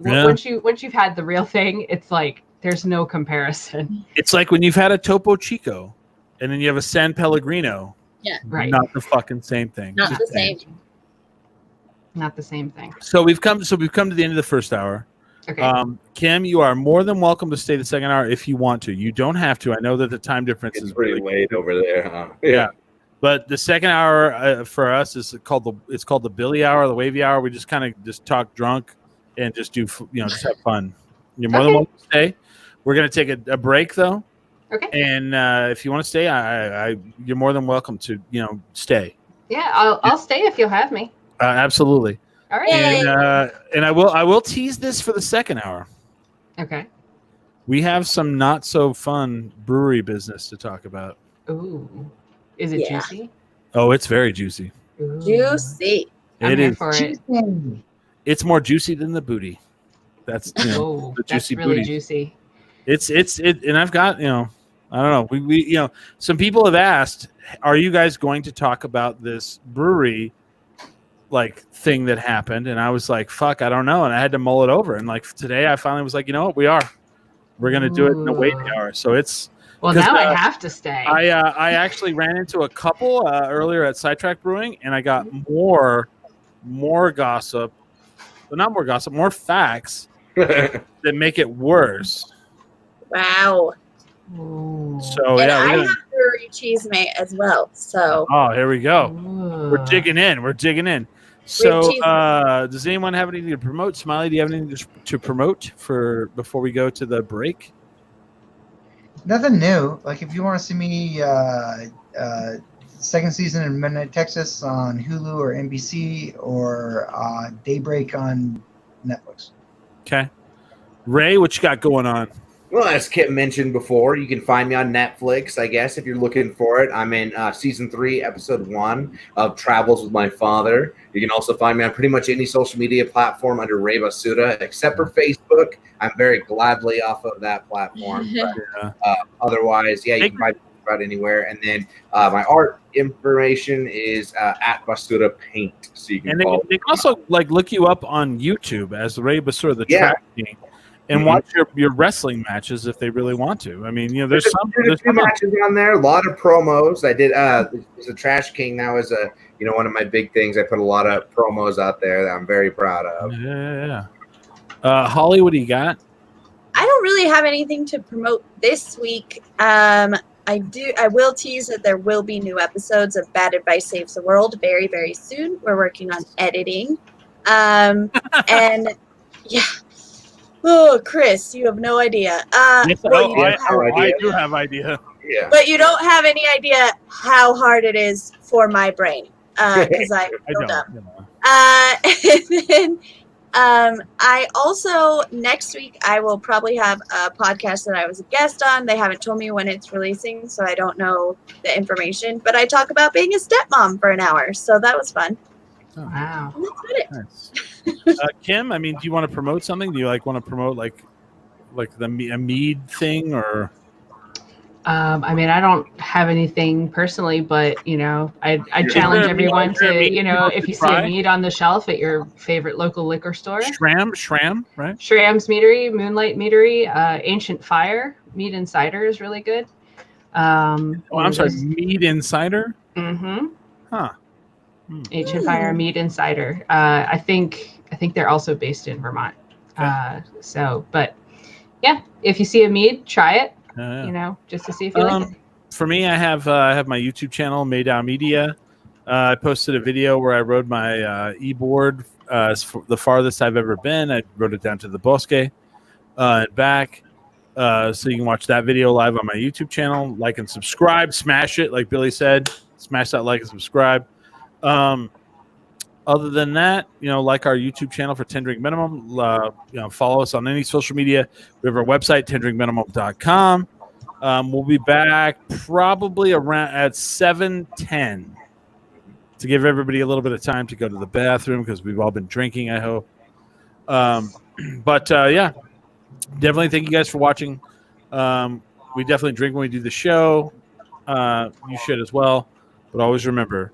once you've had the real thing, it's like, there's no comparison. It's like when you've had a Topo Chico and then you have a San Pellegrino. Yeah. Right. Not the fucking same thing. Not the same. Not the same thing. So we've come to the end of the first hour. Okay. Kim, you are more than welcome to stay the second hour if you want to. You don't have to. I know that the time difference is pretty late over there, huh? Yeah. But the second hour for us is called the Billy Hour, the Wavy Hour. We just kind of just talk drunk and just do just have fun. You're more than welcome to stay. We're gonna take a break though. Okay. And if you want to stay, you're more than welcome to stay. Yeah, I'll stay if you'll have me. Absolutely. All right. And I will tease this for the second hour. Okay. We have some not so fun brewery business to talk about. Ooh, is it juicy? Oh, it's very juicy. Ooh. Juicy. I'm here for it. It's more juicy than the booty. That's the juicy that's really booty. Juicy. It's and I've got I don't know. We some people have asked, are you guys going to talk about this brewery like thing that happened? And I was like, fuck, I don't know. And I had to mull it over. And like today, I finally was like, you know what, we are. We're gonna do it in the way we are. So it's now I have to stay. I actually ran into a couple earlier at Sidetrack Brewing, and I got more gossip, but not more gossip, more facts that make it worse. Wow. So and I have brewery cheese mate as well. So here we go. We're digging in. So does anyone have anything to promote? Smiley, do you have anything to promote before we go to the break? Nothing new. Like if you want to see me second season in Midnight Texas on Hulu or NBC or Daybreak on Netflix. Okay. Ray, what you got going on? Well, as Kip mentioned before, you can find me on Netflix, I guess, if you're looking for it. I'm in season 3, episode 1 of Travels with My Father. You can also find me on pretty much any social media platform under Ray Basuda, except for Facebook. I'm very gladly off of that platform. But, otherwise, you can find me about anywhere. And then my art information is at Basuda Paint. So you can and they can also look you up on YouTube as Ray Basuda, the track king. And watch your wrestling matches if they really want to. I mean, there's some matches on there. A lot of promos. I did. As a Trash King now is one of my big things. I put a lot of promos out there that I'm very proud of. Yeah. Holly, what do you got? I don't really have anything to promote this week. I will tease that there will be new episodes of Bad Advice Saves the World very, very soon. We're working on editing, and yeah. Oh, Chris, you have no idea. I do have idea. Yeah. But you don't have any idea how hard it is for my brain because I'm so dumb. And then I also, next week, I will probably have a podcast that I was a guest on. They haven't told me when it's releasing, so I don't know the information. But I talk about being a stepmom for an hour, so that was fun. Oh. Wow. And that's nice. Kim, I mean, do you want to promote something? Do you want to promote a Mead thing or? I mean, I don't have anything personally, but I challenge everyone to if you see a Mead on the shelf at your favorite local liquor store. Shram, right? Shram's Meadery, Moonlight Meadery, Ancient Fire, Mead and Cider is really good. I'm sorry, Mead and Cider? Mm-hmm. Huh. Ancient Fire, Mead and Cider. I think they're also based in Vermont. But yeah, if you see a Mead, try it. Just to see if you like it. For me, I have my YouTube channel, Maydow Media. I posted a video where I rode my e-board the farthest I've ever been. I rode it down to the Bosque and back. So you can watch that video live on my YouTube channel. Like and subscribe. Smash it, like Billy said. Smash that like and subscribe. Other than that, like our YouTube channel for 10 Drink Minimum, follow us on any social media. We have our website, 10drinkminimum.com. We'll be back probably around at 7:10 to give everybody a little bit of time to go to the bathroom because we've all been drinking, I hope. Yeah, definitely thank you guys for watching. We definitely drink when we do the show. You should as well. But always remember,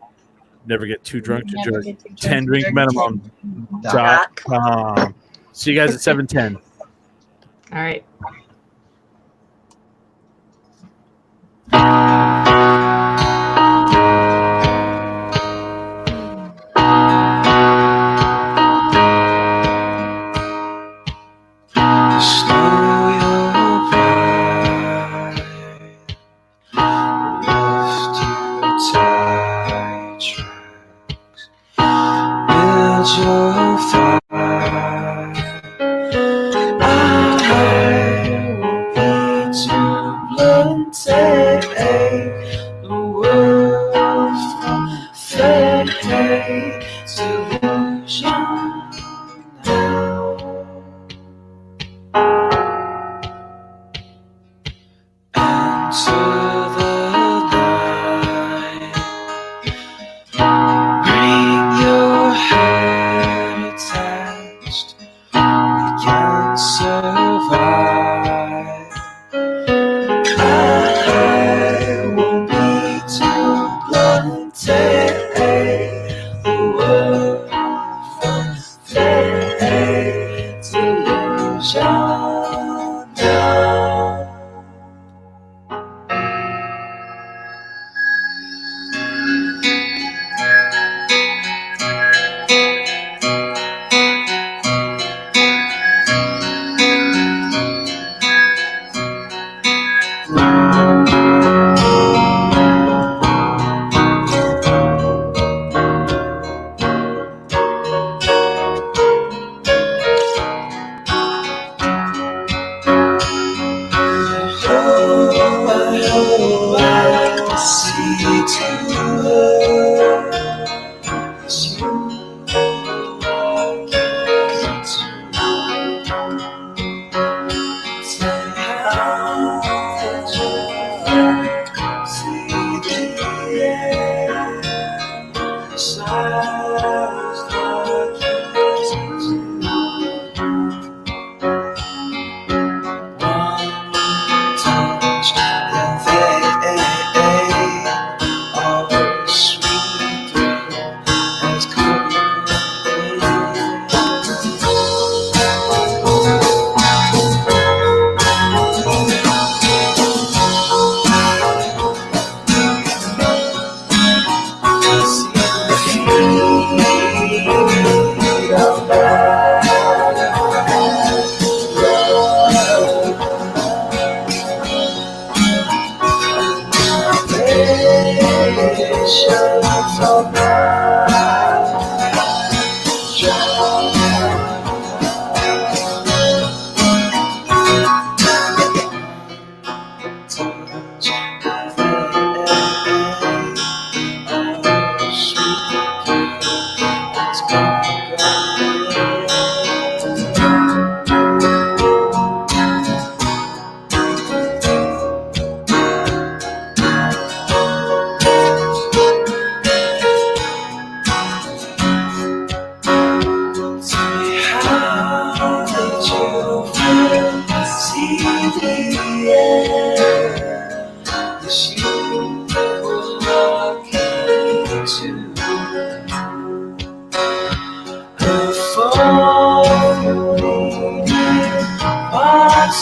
never get too drunk to drink. 10drinkminimum.com. See you guys at 7:10. All right.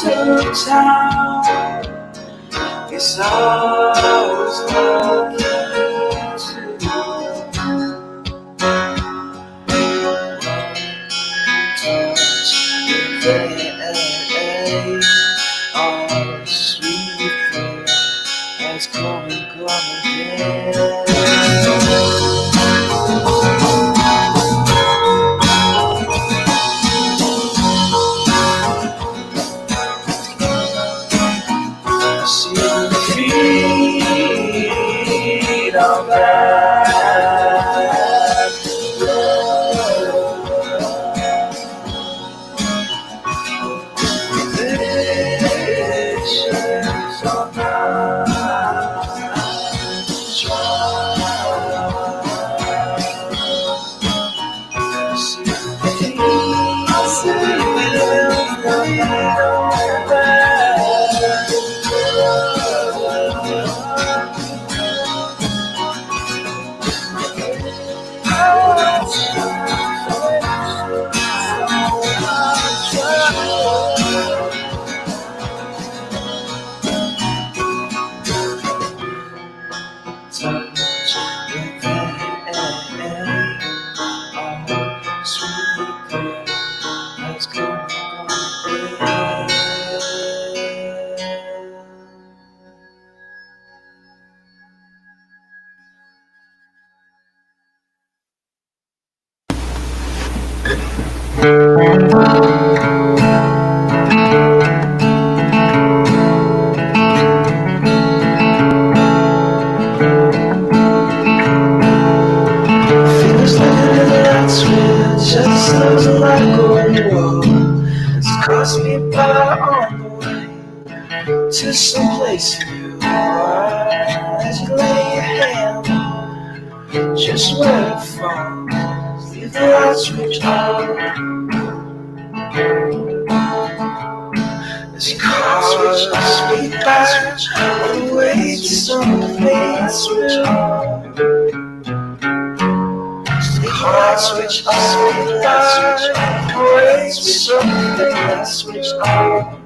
to town. Guess I was lucky to touch the our sweet prayer has come and gone again. See the feet on that road. Visions on that child. See the feet on that feels like another light switch. Just there's a lot going wrong. It's crossed me by on the way to someplace new. As you lay your hand just where it falls, leave the light switch on. This car switch speed by on the way to someplace switch on. Light switch on, light switch on, light switch on, light switch on.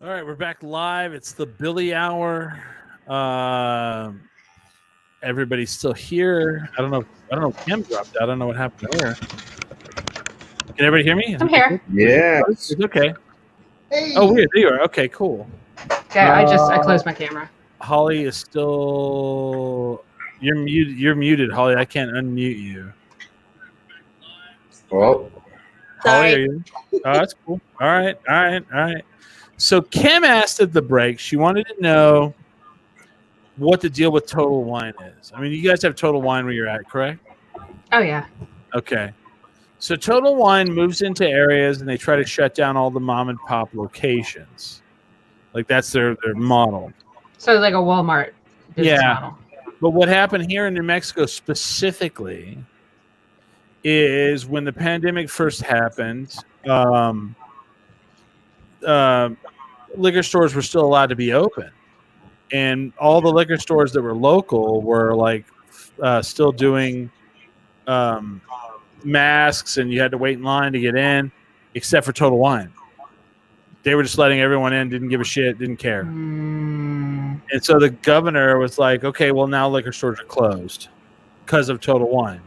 All right, we're back live. It's the Billy Hour. Everybody's still here. I don't know. Kim dropped out. I don't know what happened to her. Can everybody hear me? I'm here. Yeah. It's okay. Hey. Oh, weird. There you are. Okay, cool. Okay, I closed my camera. Holly is still. You're muted. You're muted, Holly. I can't unmute you. Well, Holly, are you? Oh, that's cool. All right. So Kim asked at the break. She wanted to know what the deal with Total Wine is. I mean, you guys have Total Wine where you're at, correct? Oh yeah. Okay. So Total Wine moves into areas and they try to shut down all the mom and pop locations. Like that's their model. So like a Walmart business model. But what happened here in New Mexico specifically is when the pandemic first happened, liquor stores were still allowed to be open. And all the liquor stores that were local were like still doing masks, and you had to wait in line to get in, except for Total Wine. They were just letting everyone in, didn't give a shit, didn't care. And so the governor was like, okay, well, now liquor stores are closed because of Total Wine.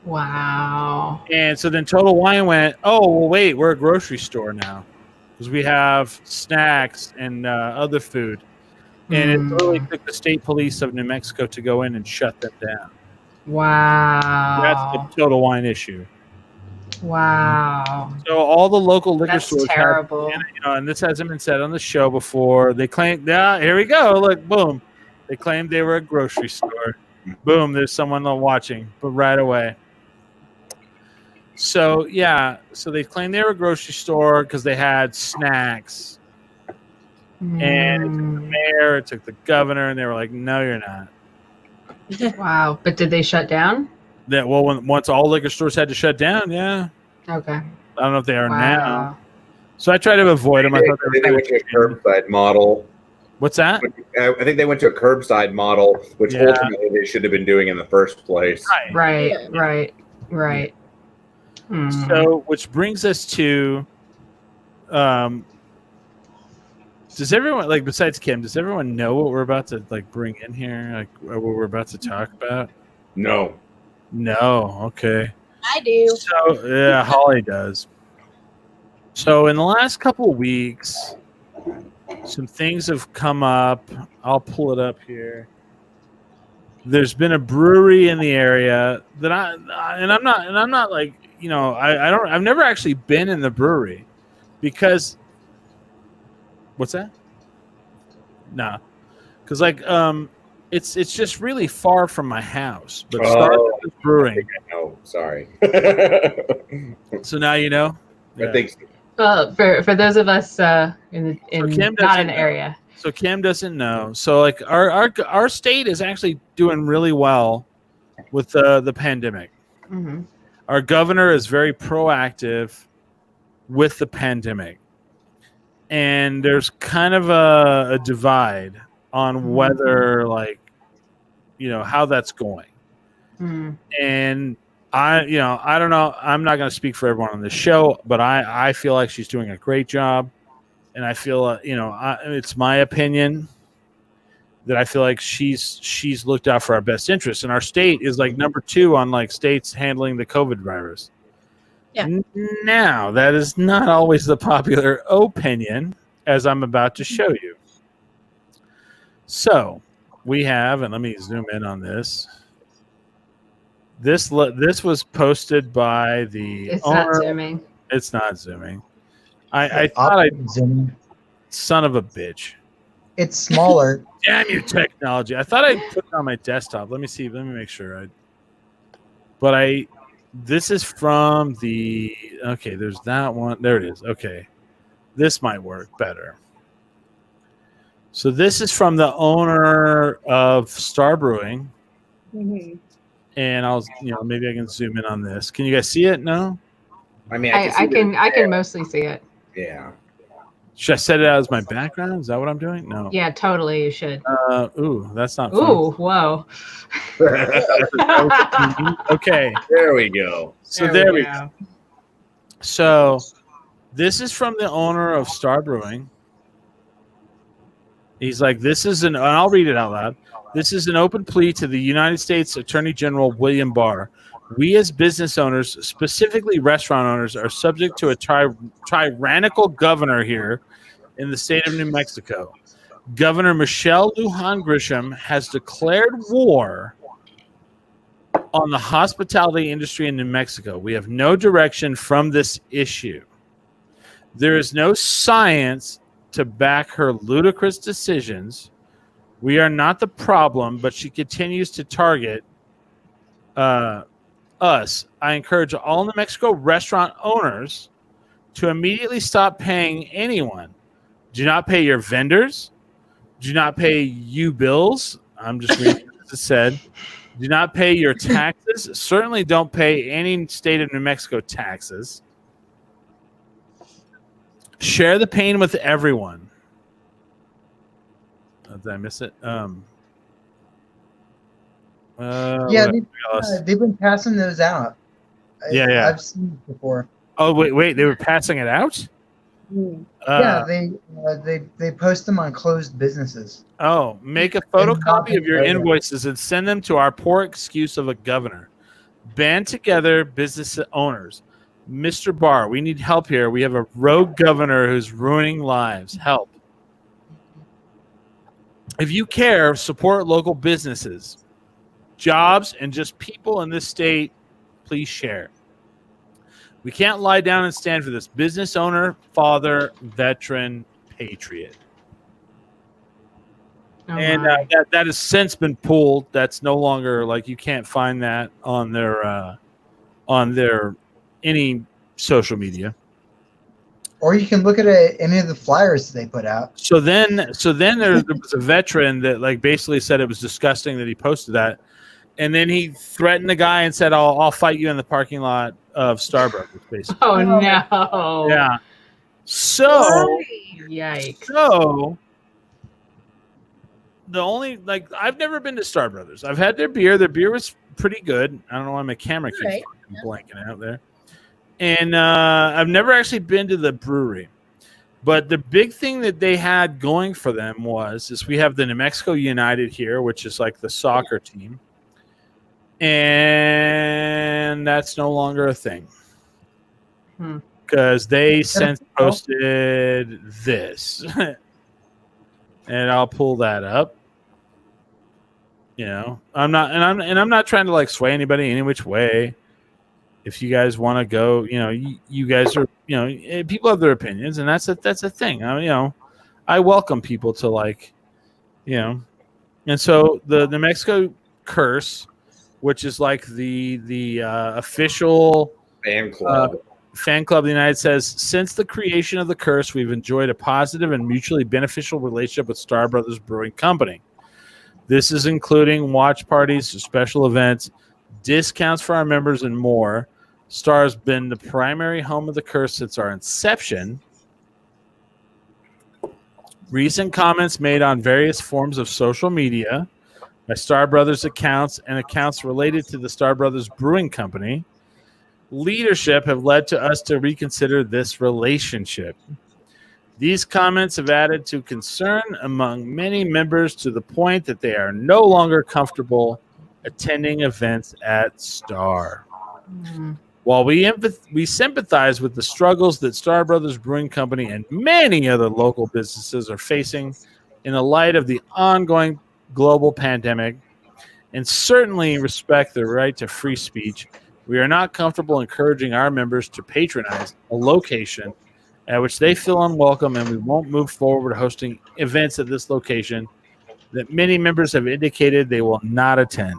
Wow. And so then Total Wine went, oh, well, wait, we're a grocery store now because we have snacks and other food. And it really took the state police of New Mexico to go in and shut them down. Wow. That's the Total Wine issue. Wow. So all the local liquor stores That's terrible. and this hasn't been said on the show before. They claimed, here we go. Look, boom. They claimed they were a grocery store. Boom, there's someone watching, but right away. So, so they claimed they were a grocery store because they had snacks. And it took the mayor, it took the governor, and they were like, no, you're not. Wow. But did they shut down? Once all liquor stores had to shut down, yeah. Okay. I don't know if they are now. So I try to avoid them. I thought they went to a curbside model. What's that? I think they went to a curbside model, which ultimately they should have been doing in the first place. Right. So, which brings us to, does everyone, like, besides Kim, does everyone know what we're about to, like, bring in here? Like, what we're about to talk about? No. Okay. I do. So, yeah, Holly does. So, in the last couple of weeks, some things have come up. I'll pull it up here. There's been a brewery in the area that I'm not like, I've never actually been in the brewery because. What's that? Nah, because like it's just really far from my house. But Starbucks Brewing. Oh, sorry. So now you know. I think. Well, for those of us not in the area. So Kim doesn't know. So like our state is actually doing really well with the pandemic. Mm-hmm. Our governor is very proactive with the pandemic. And there's kind of a divide on whether, like, how that's going. And I don't know. I'm not going to speak for everyone on the show, but I feel like she's doing a great job. And I feel, it's my opinion that I feel like she's looked out for our best interests. And our state is like number 2 on like states handling the COVID virus. Yeah. Now, that is not always the popular opinion, as I'm about to show you. So, we have, and let me zoom in on this. This was posted by the It's owner. not zooming. It's not zooming. I thought I'd zoom. Son of a bitch. It's smaller. Damn you, technology. I thought I'd put it on my desktop. Let me see. Let me make sure. This is from the, okay, there's that one. There it is. Okay. This might work better. So this is from the owner of Star Brewing. Mm-hmm. And I'll, maybe I can zoom in on this. Can you guys see it? No? I mean, I can mostly see it. Yeah. Should I set it out as my background? Is that what I'm doing? No. Yeah, totally. You should. Ooh, that's not fun. Ooh, whoa. Okay. There we go. So there we go. So this is from the owner of Star Brewing. He's like, this is and I'll read it out loud. This is an open plea to the United States Attorney General William Barr. We as business owners, specifically restaurant owners, are subject to a tyrannical governor here in the state of New Mexico. Governor Michelle Lujan Grisham has declared war on the hospitality industry in New Mexico. We have no direction from this issue. There is no science to back her ludicrous decisions. We are not the problem, but she continues to target us. I encourage all New Mexico restaurant owners to immediately stop paying anyone. Do not pay your vendors. Do not pay you bills. I'm just reading what it said. Do not pay your taxes. Certainly don't pay any state of New Mexico taxes. Share the pain with everyone. Did I miss it? They've been passing those out. I've seen it before. Oh wait, they were passing it out? They post them on closed businesses. Oh, make a photocopy of your invoices and send them to our poor excuse of a governor. Band together, business owners. Mr. Barr, we need help here. We have a rogue governor who's ruining lives. Help. If you care, support local businesses, jobs, and just people in this state. Please share. We can't lie down and stand for this. Business owner, father, veteran, patriot. And that has since been pulled. That's no longer you can't find that on their any social media. Or you can look at any of the flyers they put out. So then there was a veteran that basically said it was disgusting that he posted that, and then he threatened the guy and said, "I'll fight you in the parking lot of Starbucks." Basically. Oh no! Yeah. So yikes. So the only I've never been to Star Brothers. I've had their beer. Their beer was pretty good. I don't know why my camera keeps blanking out there. And I've never actually been to the brewery. But the big thing that they had going for them is we have the New Mexico United here, which is like the soccer team. And that's no longer a thing. Because they since posted this. And I'll pull that up. I'm not trying to sway anybody any which way. If you guys want to go, you guys are, people have their opinions, and that's a thing. I welcome people to and so the New Mexico curse, which is the official fan club of the United says, since the creation of the curse, we've enjoyed a positive and mutually beneficial relationship with Star Brothers Brewing Company. This is including watch parties, special events, discounts for our members, and more. Star has been the primary home of the curse since our inception. Recent comments made on various forms of social media by Star Brothers accounts and accounts related to the Star Brothers Brewing Company leadership have led to us to reconsider this relationship. These comments have added to concern among many members to the point that they are no longer comfortable attending events at Star. While we sympathize with the struggles that Star Brothers Brewing Company and many other local businesses are facing in the light of the ongoing global pandemic, and certainly respect the right to free speech, we are not comfortable encouraging our members to patronize a location at which they feel unwelcome, and we won't move forward hosting events at this location that many members have indicated they will not attend.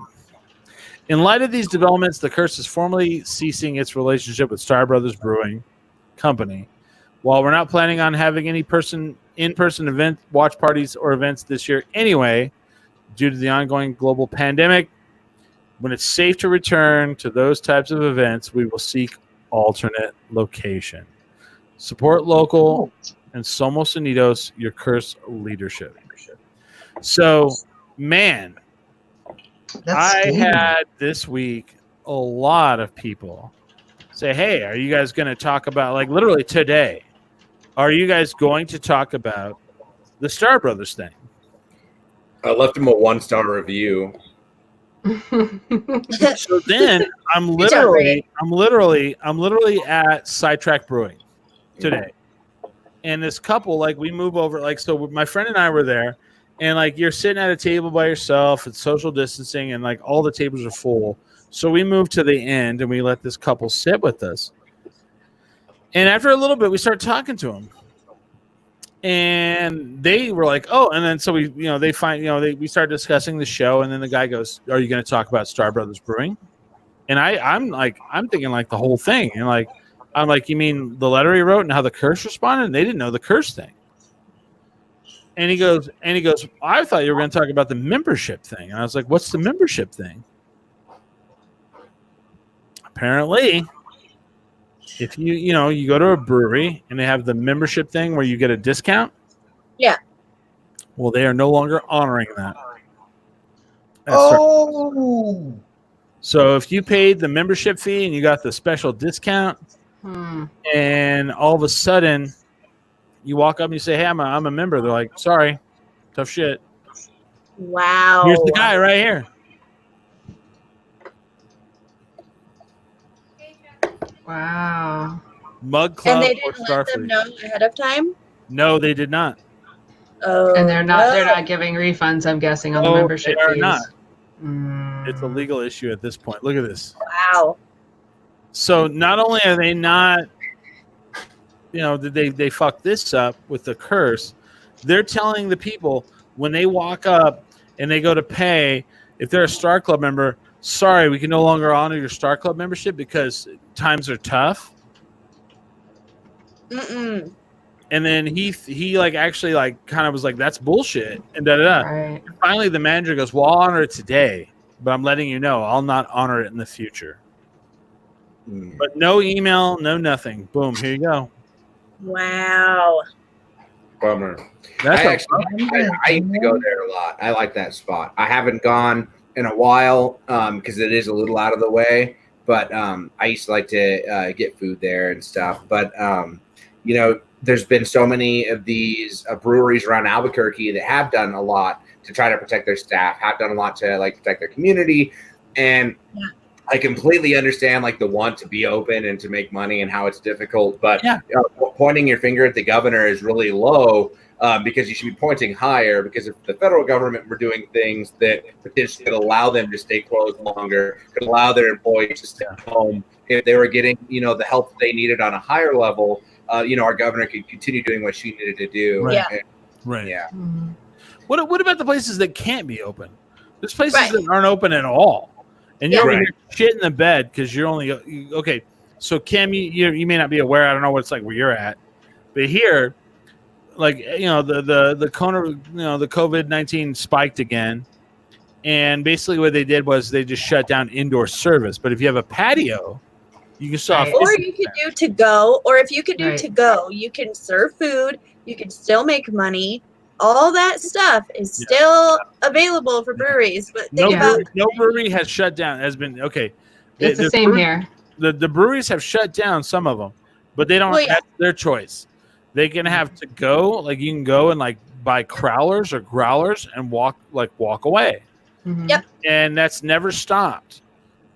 In light of these developments, the curse is formally ceasing its relationship with Star Brothers Brewing Company. While we're not planning on having any in-person event, watch parties, or events this year anyway, due to the ongoing global pandemic, when it's safe to return to those types of events, we will seek alternate location. Support local and Somos Unidos, your curse leadership. So, man, I had this week a lot of people say, hey, are you guys going to talk about, literally today, are you guys going to talk about the Star Brothers thing? I left him a 1-star review. So then I'm literally at Sidetrack Brewing today, and this couple, like, we move over, like, so my friend and I were there, and like you're sitting at a table by yourself, it's social distancing, and like all the tables are full. So we moved to the end and we let this couple sit with us. And after a little bit, we started talking to them. And they were like, oh, and then so we, we started discussing the show, and then the guy goes, are you going to talk about Star Brothers Brewing? And I'm thinking like the whole thing. And like, I'm like, you mean the letter he wrote and how the curse responded? And they didn't know the curse thing. And he goes, I thought you were going to talk about the membership thing. And I was like, what's the membership thing? Apparently, if you go to a brewery and they have the membership thing where you get a discount. Yeah. Well, they are no longer honoring that. Oh. So if you paid the membership fee and you got the special discount, and all of a sudden you walk up and you say, hey, I'm a member. They're like, sorry, tough shit. Wow. Here's the guy right here. Wow. Mug Club. And they didn't let them know ahead of time? No, they did not. Oh. And they're not giving refunds, I'm guessing, on the membership they are fees. Not. It's a legal issue at this point. Look at this. Wow. So not only are they not, did they fuck this up with the curse, they're telling the people when they walk up and they go to pay, if they're a Star Club member, sorry, we can no longer honor your Star Club membership because times are tough. Mm-mm. And then he like actually like kind of was like, that's bullshit, and da-da-da. Right. And finally, the manager goes, well, I'll honor it today, but I'm letting you know I'll not honor it in the future. But no email, no nothing. Boom, here you go. Wow. Bummer. That's I used to go there a lot. I like that spot. I haven't gone in a while because it is a little out of the way, but I used to like to get food there and stuff. But there's been so many of these breweries around Albuquerque that have done a lot to try to protect their staff, have done a lot to like protect their community, and I completely understand like the want to be open and to make money and how it's difficult, but pointing your finger at the governor is really low because you should be pointing higher, because if the federal government were doing things that potentially could allow them to stay closed longer, could allow their employees to stay home, if they were getting, the help they needed on a higher level, our governor could continue doing what she needed to do. Right. And, right. Yeah. Mm-hmm. What about the places that can't be open? There's places that aren't open at all. And you're over here shit in the bed because you're only okay. So Kim, you may not be aware. I don't know what it's like where you're at, but here, like the COVID-19 spiked again, and basically what they did was they just shut down indoor service. But if you have a patio, you can still. Or you could do to go, or if you could do to go, you can serve food. You can still make money. All that stuff is still available for breweries, but think about no brewery has shut down. Has been okay. It's the same here. The breweries have shut down some of them, but they don't. That's their choice. They can have to go. Like you can go and like buy crowlers or growlers and walk away. Mm-hmm. Yep. And that's never stopped.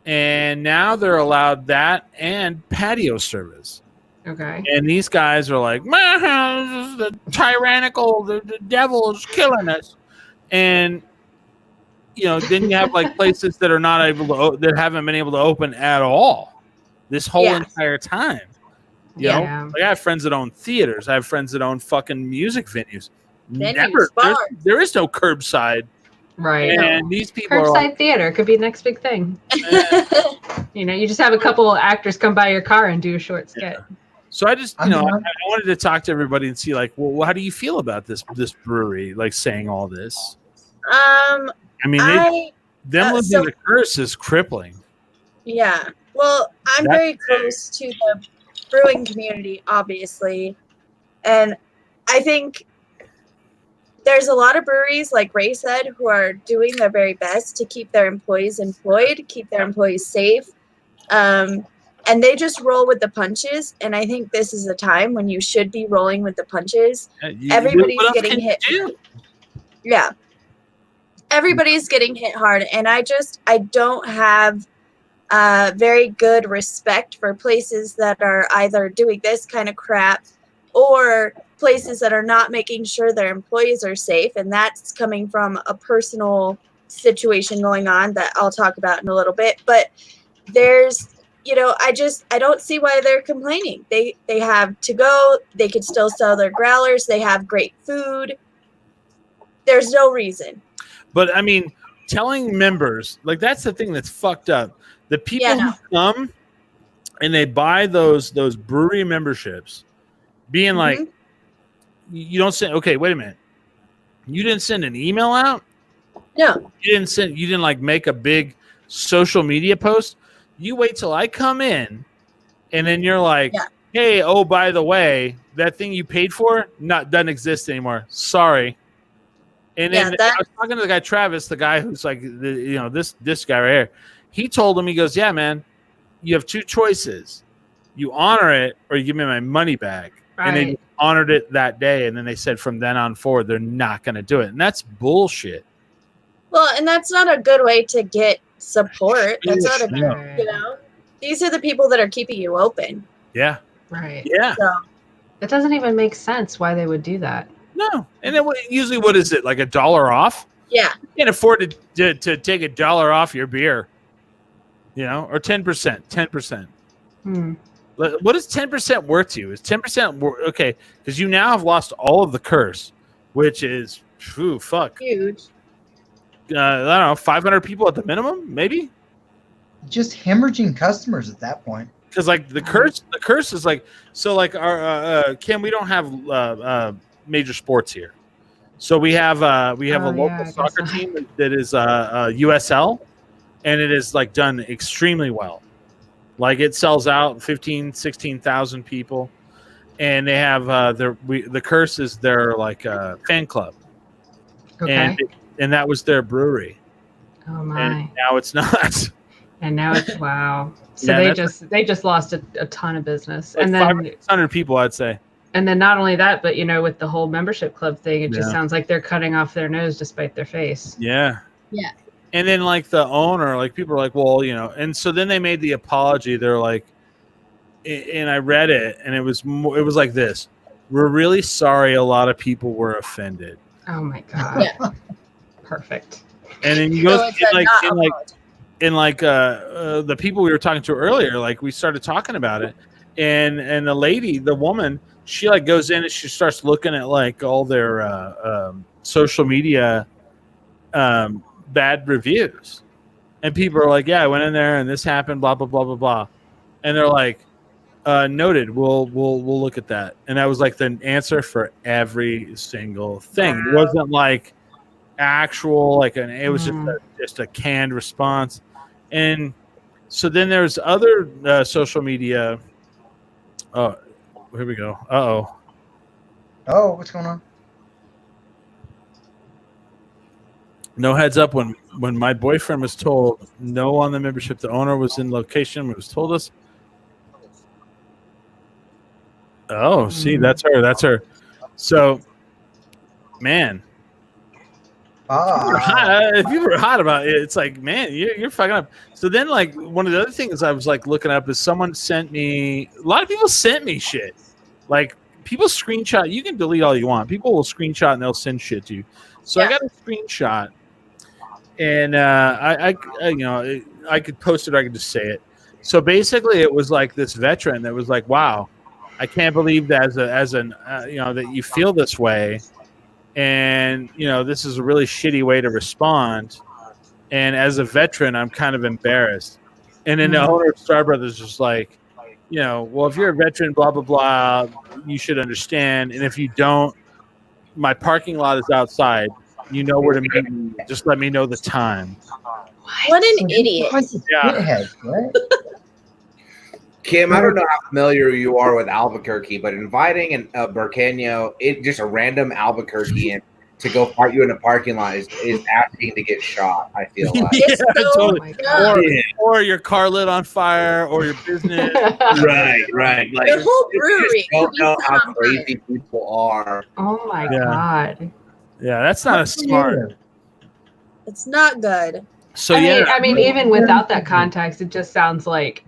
And now they're allowed that and patio service. Okay. And these guys are like, the tyrannical, the devil is killing us. And, then you have like places that are not able to, that haven't been able to open at all this whole entire time. You know, like I have friends that own theaters. I have friends that own fucking music venues. There is no curbside. Right. And these people curbside theater could be the next big thing. You just have a couple actors come by your car and do a short skit. So I just, I wanted to talk to everybody and see, like, well, how do you feel about this brewery, like, saying all this? I mean, them losing the curse is crippling. Yeah. Well, I'm very close to the brewing community, obviously, and I think there's a lot of breweries, like Ray said, who are doing their very best to keep their employees employed, keep their employees safe. And they just roll with the punches. And I think this is a time when you should be rolling with the punches. Everybody's getting hit. Yeah. everybody's getting hit hard, and I don't have very good respect for places that are either doing this kind of crap or places that are not making sure their employees are safe. And that's coming from a personal situation going on that I'll talk about in a little bit. But there's, I don't see why they're complaining. They have to go. They could still sell their growlers. They have great food. There's no reason. But I mean, telling members, like, that's the thing that's fucked up. The people who come and they buy those brewery memberships, being like, you don't send. Okay, wait a minute. You didn't send an email out. No, you didn't like make a big social media post. You wait till I come in, and then you're like, hey, oh, by the way, that thing you paid for doesn't exist anymore. Sorry. And then I was talking to the guy Travis, the guy who's like, this guy right here. He told him, he goes, yeah, man, you have two choices. You honor it or you give me my money back. Right. And they honored it that day. And then they said from then on forward, they're not going to do it. And that's bullshit. Well, and that's not a good way to get support. That's not these are the people that are keeping you open. Yeah. Right. Yeah. So, it doesn't even make sense why they would do that. No. And then usually what is it? Like $1 off? Yeah. You can't afford to take $1 off your beer. Or 10%. 10%. What is 10% worth to you? Is 10% okay? Because you now have lost all of the curse, which is fuck huge. I don't know, 500 people at the minimum, maybe. Just hemorrhaging customers at that point. Because like the curse is like, so like our Kim, we don't have major sports here, so we have a local soccer team that is USL. And it is like done extremely well. Like it sells out 16,000 people. And they have the curse is their like fan club. Okay. And that was their brewery. Oh my. And now it's not. And now it's wow. So they just lost a ton of business. Like and then 500 people, I'd say. And then not only that, but with the whole membership club thing, it just sounds like they're cutting off their nose despite their face. Yeah. Yeah. And then, like, the owner, like, people are like, well, and so then they made the apology. They're like, and I read it, and it was like this. We're really sorry a lot of people were offended. Oh, my God. Yeah. Perfect. And then you go, the people we were talking to earlier, like, we started talking about it. And the lady, the woman, she, like, goes in and she starts looking at, like, all their social media bad reviews, and people are like, I went in there and this happened, blah blah blah blah blah, and they're like, noted, we'll look at that. And that was like the answer for every single thing. It wasn't like actual it was just a canned response. And so then there's other social media. Oh, here we go. Oh, what's going on? No heads up when my boyfriend was told no on the membership. The owner was in location. It was told us. Oh, see, that's her. So, man, if you were hot about it, it's like, man, you're fucking up. So then, like, one of the other things I was like looking up is someone sent me. A lot of people sent me shit. Like, people screenshot. You can delete all you want. People will screenshot and they'll send shit to you. So I got a screenshot. And I could post it or I could just say it. So basically, it was like this veteran that was like, "Wow, I can't believe that that you feel this way, and this is a really shitty way to respond. And as a veteran, I'm kind of embarrassed." And then the owner of Star Brothers was like, well, if you're a veteran, blah blah blah, you should understand. And if you don't, my parking lot is outside. You know where to meet me. Just let me know the time. What an idiot. Yeah. Kim, I don't know how familiar you are with Albuquerque, but inviting a Burqueño, just a random Albuquerquean to go fight you in a parking lot is asking to get shot, I feel like. Yeah, totally. Or your car lit on fire, or your business. Right. Like, your whole brewery. You don't know how crazy people are. Oh, my God. Yeah, that's not a smart. It's not good. So I mean, even without that context, it just sounds like,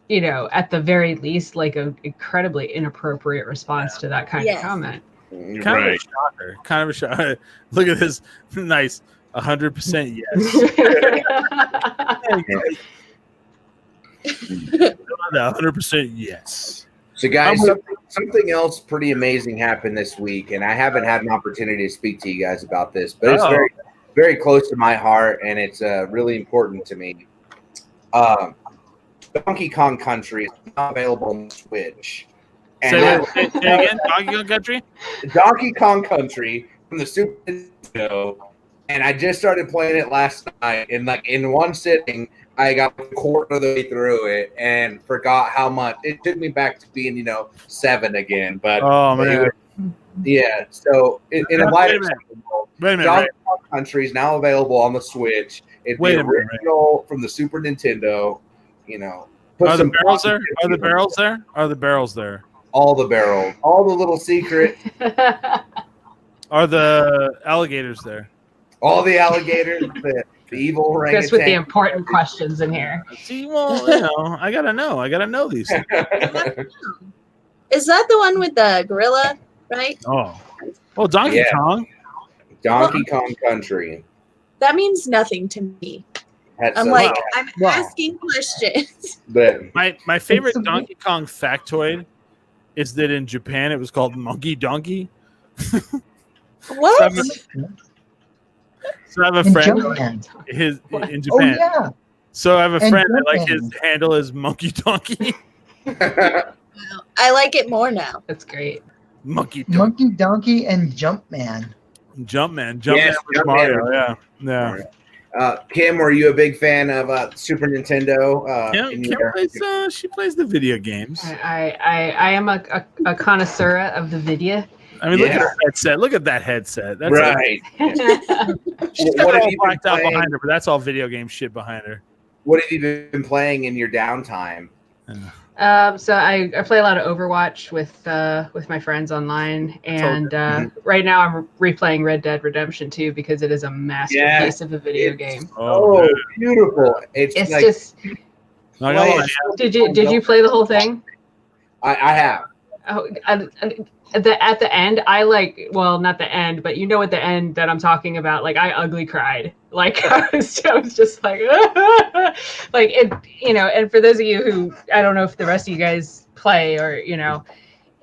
at the very least, like an incredibly inappropriate response to that kind of comment. Kind of a shocker. Kind of a shocker. Look at this. Nice. 100% yes. 100% yes. So, guys, something else pretty amazing happened this week, and I haven't had an opportunity to speak to you guys about this, but it's very, very close to my heart, and it's really important to me. Donkey Kong Country is now available on the Switch. And say again, Donkey Kong Country? Donkey Kong Country from the Super Nintendo, and I just started playing it last night, and like in one sitting, I got a quarter of the way through it and forgot how much it took me back to being, 7 again. But yeah. So in light of Donkey Kong Country is now available on the Switch. It's the original from the Super Nintendo. Are the barrels there? Are the barrels there? Are the barrels there? All the barrels, all the little secret. Are the alligators there? All the alligators, the evil orangutan. Just with the important questions in here. See, well, I gotta know. I gotta know these things. Is that the one with the gorilla, right? Oh, Donkey Kong. Donkey Kong Country. That means nothing to me. I'm asking questions. But my favorite Donkey Kong factoid is that in Japan it was called Monkey Donkey. What? So I have a friend in Japan. Oh, yeah. So I have a friend that like his handle is Monkey Donkey. I like it more now. That's great. Monkey Donkey and Jumpman. Jumpman was Mario. Yeah. Kim, were you a big fan of Super Nintendo? Kim she plays the video games. I am a connoisseur of the video. I mean, look at her headset. Look at that headset. That's right. She's got it all blacked out behind her, but that's all video game shit behind her. What have you been playing in your downtime? So I play a lot of Overwatch with my friends online, and right now I'm replaying Red Dead Redemption 2 because it is a masterpiece of a video game. Oh, beautiful! It's like, just. Did you play the whole thing? I have. Oh, at the end, not the end, but at the end that I'm talking about, like I ugly cried. Like I was just like, like it, and for those of you who, I don't know if the rest of you guys play or,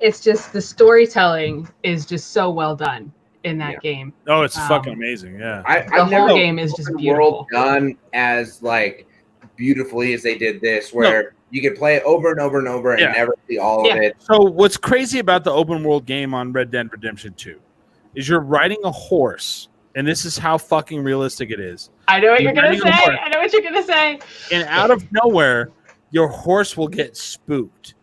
it's just the storytelling is just so well done in that game. Oh, it's fucking amazing. Yeah. The whole game is just beautiful. Done as like beautifully as they did this, where you can play it over and over and over and never see all of it. So what's crazy about the open world game on Red Dead Redemption 2 is you're riding a horse, and this is how fucking realistic it is. I know what you're going to say. And out of nowhere, your horse will get spooked.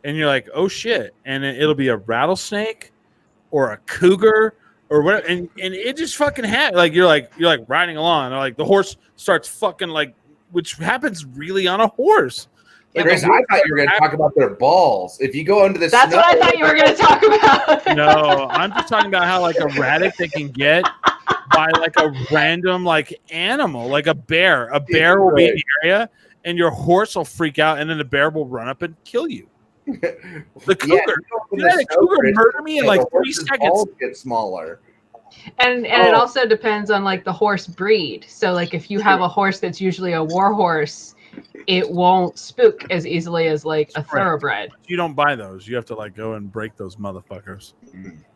And you're like, oh shit. And it'll be a rattlesnake or a cougar or whatever. And it just fucking happens. Like you're like riding along, and like the horse starts fucking like, which happens really on a horse. Like, I thought you were going to talk about their balls. If you go under the That's what I thought you were going to talk about. No, I'm just talking about how like erratic they can get by like a random like animal, like a bear. A bear will be in the area, and your horse will freak out, and then the bear will run up and kill you. The cougar, the cougar murder me in like 3 seconds. Get smaller. And it also depends on like the horse breed. So like if you have a horse that's usually a war horse, it won't spook as easily as like a thoroughbred. You don't buy those. You have to like go and break those motherfuckers.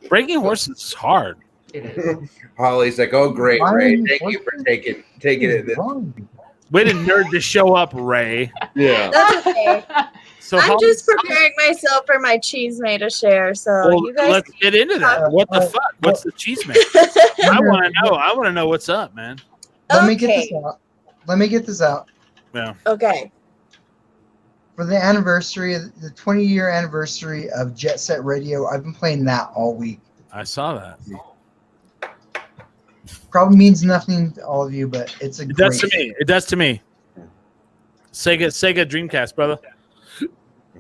Breaking horses is hard. It is. Holly's like, oh great, Ray. Thank you for taking it. Way to nerd to show up, Ray. Yeah. That's okay. So I'm just preparing myself for my cheese made to share. So you guys let's get into that. What the fuck? What's the cheese made? I want to know. I want to know what's up, man. Let me get this out. Yeah. Okay. For the anniversary, the 20-year anniversary of Jet Set Radio, I've been playing that all week. I saw that. Probably means nothing to all of you, but it's It does to me. It does to me. Sega Dreamcast, brother.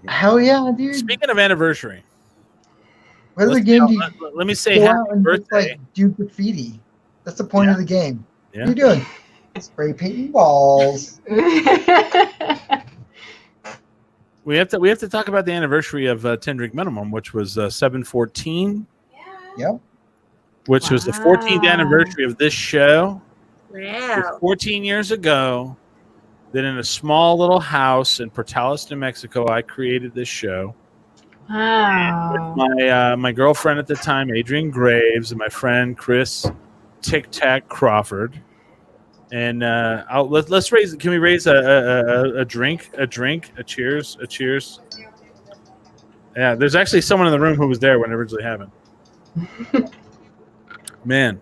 Hell yeah, dude. Speaking of anniversary, what other game do you let me say go happy out and birthday. just, like, do graffiti? That's the point of the game. What are you doing? Spray painting walls. We have to talk about the anniversary of 10 Drink Minimum, which was 7/14. Yep. Which was the 14th anniversary of this show. Wow. 14 years ago, that in a small little house in Portales, New Mexico, I created this show. Wow. With my girlfriend at the time, Adrian Graves, and my friend Chris Tic Tac Crawford. And let's raise. Can we raise a drink? A cheers? A cheers? Yeah, there's actually someone in the room who was there when it originally happened. Man,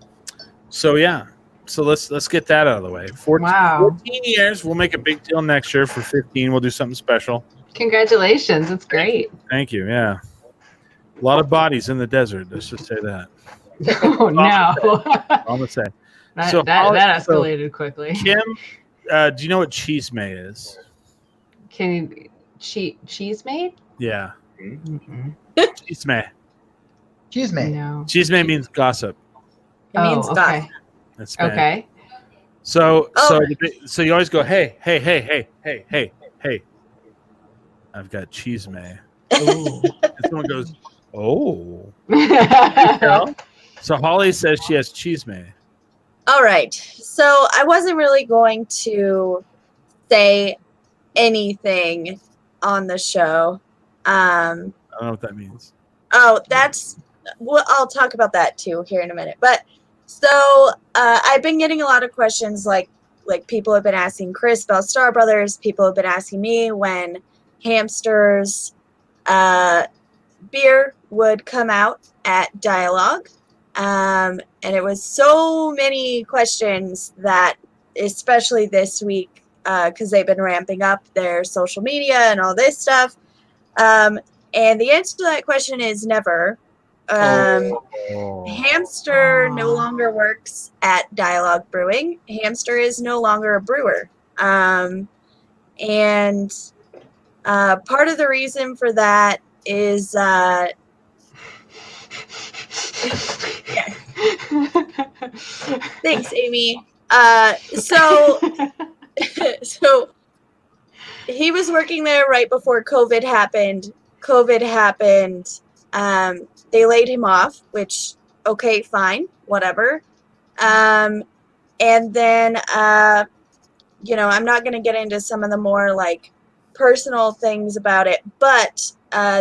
so yeah, so let's get that out of the way. 14 years. We'll make a big deal next year for 15. We'll do something special. Congratulations! That's great. Thank you. Yeah, a lot of bodies in the desert. Let's just say that. Oh no! I'm gonna say. That escalated quickly. Kim, do you know what cheese may is? Can you cheese made? Yeah. Mm-hmm. Cheese may. Cheese may. No. Cheese may means gossip. It means gossip. That's bad. Okay. So you always go, hey. I've got cheese may. And someone goes, oh. So Holly says she has cheese may. All right. So I wasn't really going to say anything on the show. I don't know what that means. Oh, I'll talk about that too here in a minute. But so I've been getting a lot of questions like people have been asking Chris about Star Brothers. People have been asking me when Hamster's beer would come out at Dialogue. And it was so many questions that, especially this week, because they've been ramping up their social media and all this stuff. And the answer to that question is never. Hamster no longer works at Dialogue Brewing. Hamster is no longer a brewer. And part of the reason for that is thanks, Amy. So he was working there right before COVID happened. They laid him off, which, okay, fine, whatever. And then, I'm not going to get into some of the more like personal things about it, but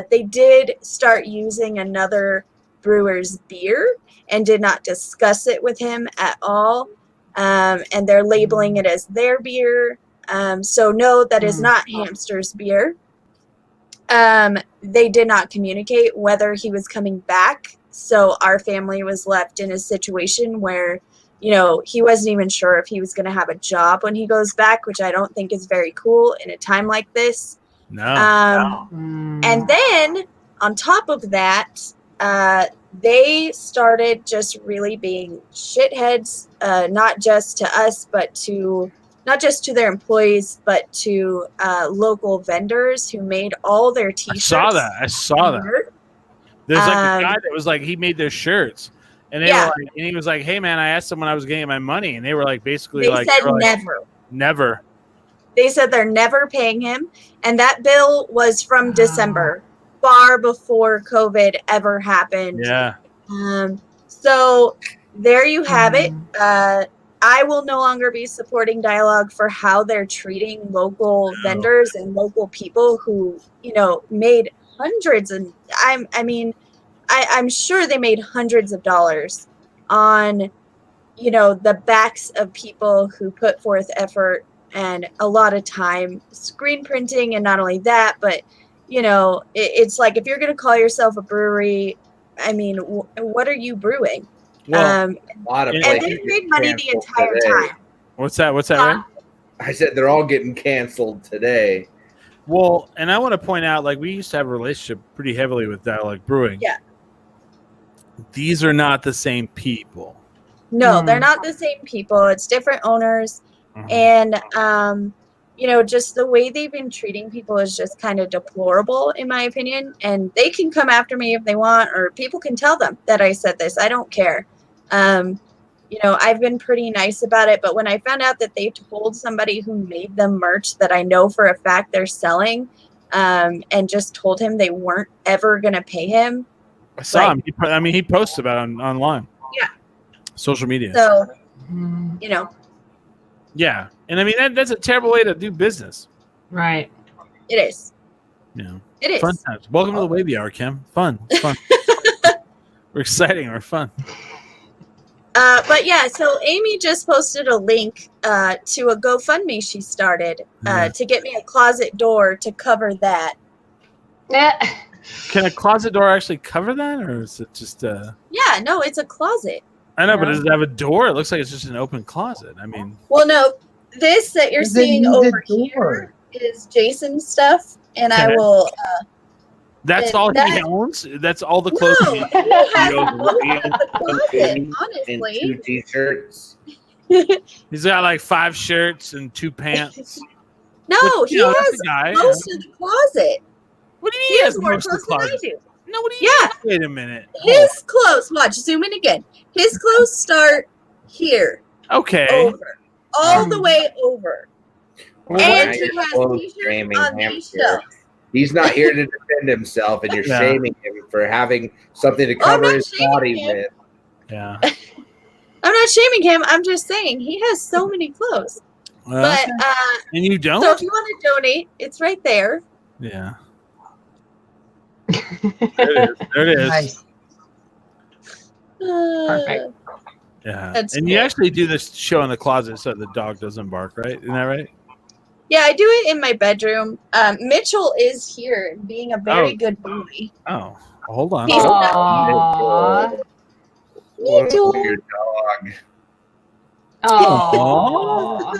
they did start using another brewer's beer and did not discuss it with him at all. And they're labeling it as their beer. So no, that is not Hamster's beer. They did not communicate whether he was coming back. So our family was left in a situation where, he wasn't even sure if he was going to have a job when he goes back, which I don't think is very cool in a time like this. No. And then on top of that, they started just really being shitheads, not just to us, but not just to their employees, but to local vendors who made all their T-shirts. I saw that. There's like a guy that was like, he made their shirts. And they were like, and he was like, hey, man, I asked them when I was getting my money. And they were like, basically they said never. Never. They said they're never paying him. And that bill was from December, far before COVID ever happened. Yeah. So there you have it. I will no longer be supporting Dialogue for how they're treating local vendors and local people who, made hundreds. And I'm sure they made hundreds of dollars on, the backs of people who put forth effort and a lot of time screen printing. And not only that, but, it's like, if you're going to call yourself a brewery, what are you brewing? Well, a lot of and they made money the entire time. What's that, Ray? I said they're all getting canceled today. Well, and I want to point out, like, we used to have a relationship pretty heavily with Dialogue Brewing. Yeah. These are not the same people. No, they're not the same people. It's different owners. And, just the way they've been treating people is just kind of deplorable, in my opinion. And they can come after me if they want, or people can tell them that I said this. I don't care. I've been pretty nice about it. But when I found out that they told somebody who made them merch that I know for a fact they're selling, and just told him they weren't ever going to pay him. I saw him. He posts about it online. Yeah. Social media. So, Yeah. And I mean, that's a terrible way to do business. Right. It is. Yeah. It is. Fun times. Welcome to the Wavy Hour, Kim. Fun. It's fun. We're exciting. We're fun. But yeah, so Amy just posted a link to a GoFundMe she started to get me a closet door to cover that. Can a closet door actually cover that, or is it just Yeah, no, it's a closet. I know, but does it have a door? It looks like it's just an open closet. I mean, well, no, this that you're seeing over here is Jason's stuff, and I will. That's all he owns. That's all the clothes. No, he has most of the closet, honestly. And 2 t-shirts. He's got like 5 shirts and 2 pants. No, he has most of the closet. What do you mean he has most of the closet? I do. No, what do you mean? Wait a minute. His clothes, watch, zoom in again. His clothes start here. Okay. Over. All the way over. And he has t-shirts on these shelves. He's not here to defend himself, and you're shaming him for having something to cover his body with. Yeah. I'm not shaming him. I'm just saying he has so many clothes. But and you don't? So if you want to donate, it's right there. Yeah. There it is. Nice. Perfect. Yeah. That's and you actually do this show in the closet so the dog doesn't bark, right? Isn't that right? Yeah, I do it in my bedroom. Mitchell is here being a very good boy. Oh, hold on. He's Mitchell. Your dog. Oh,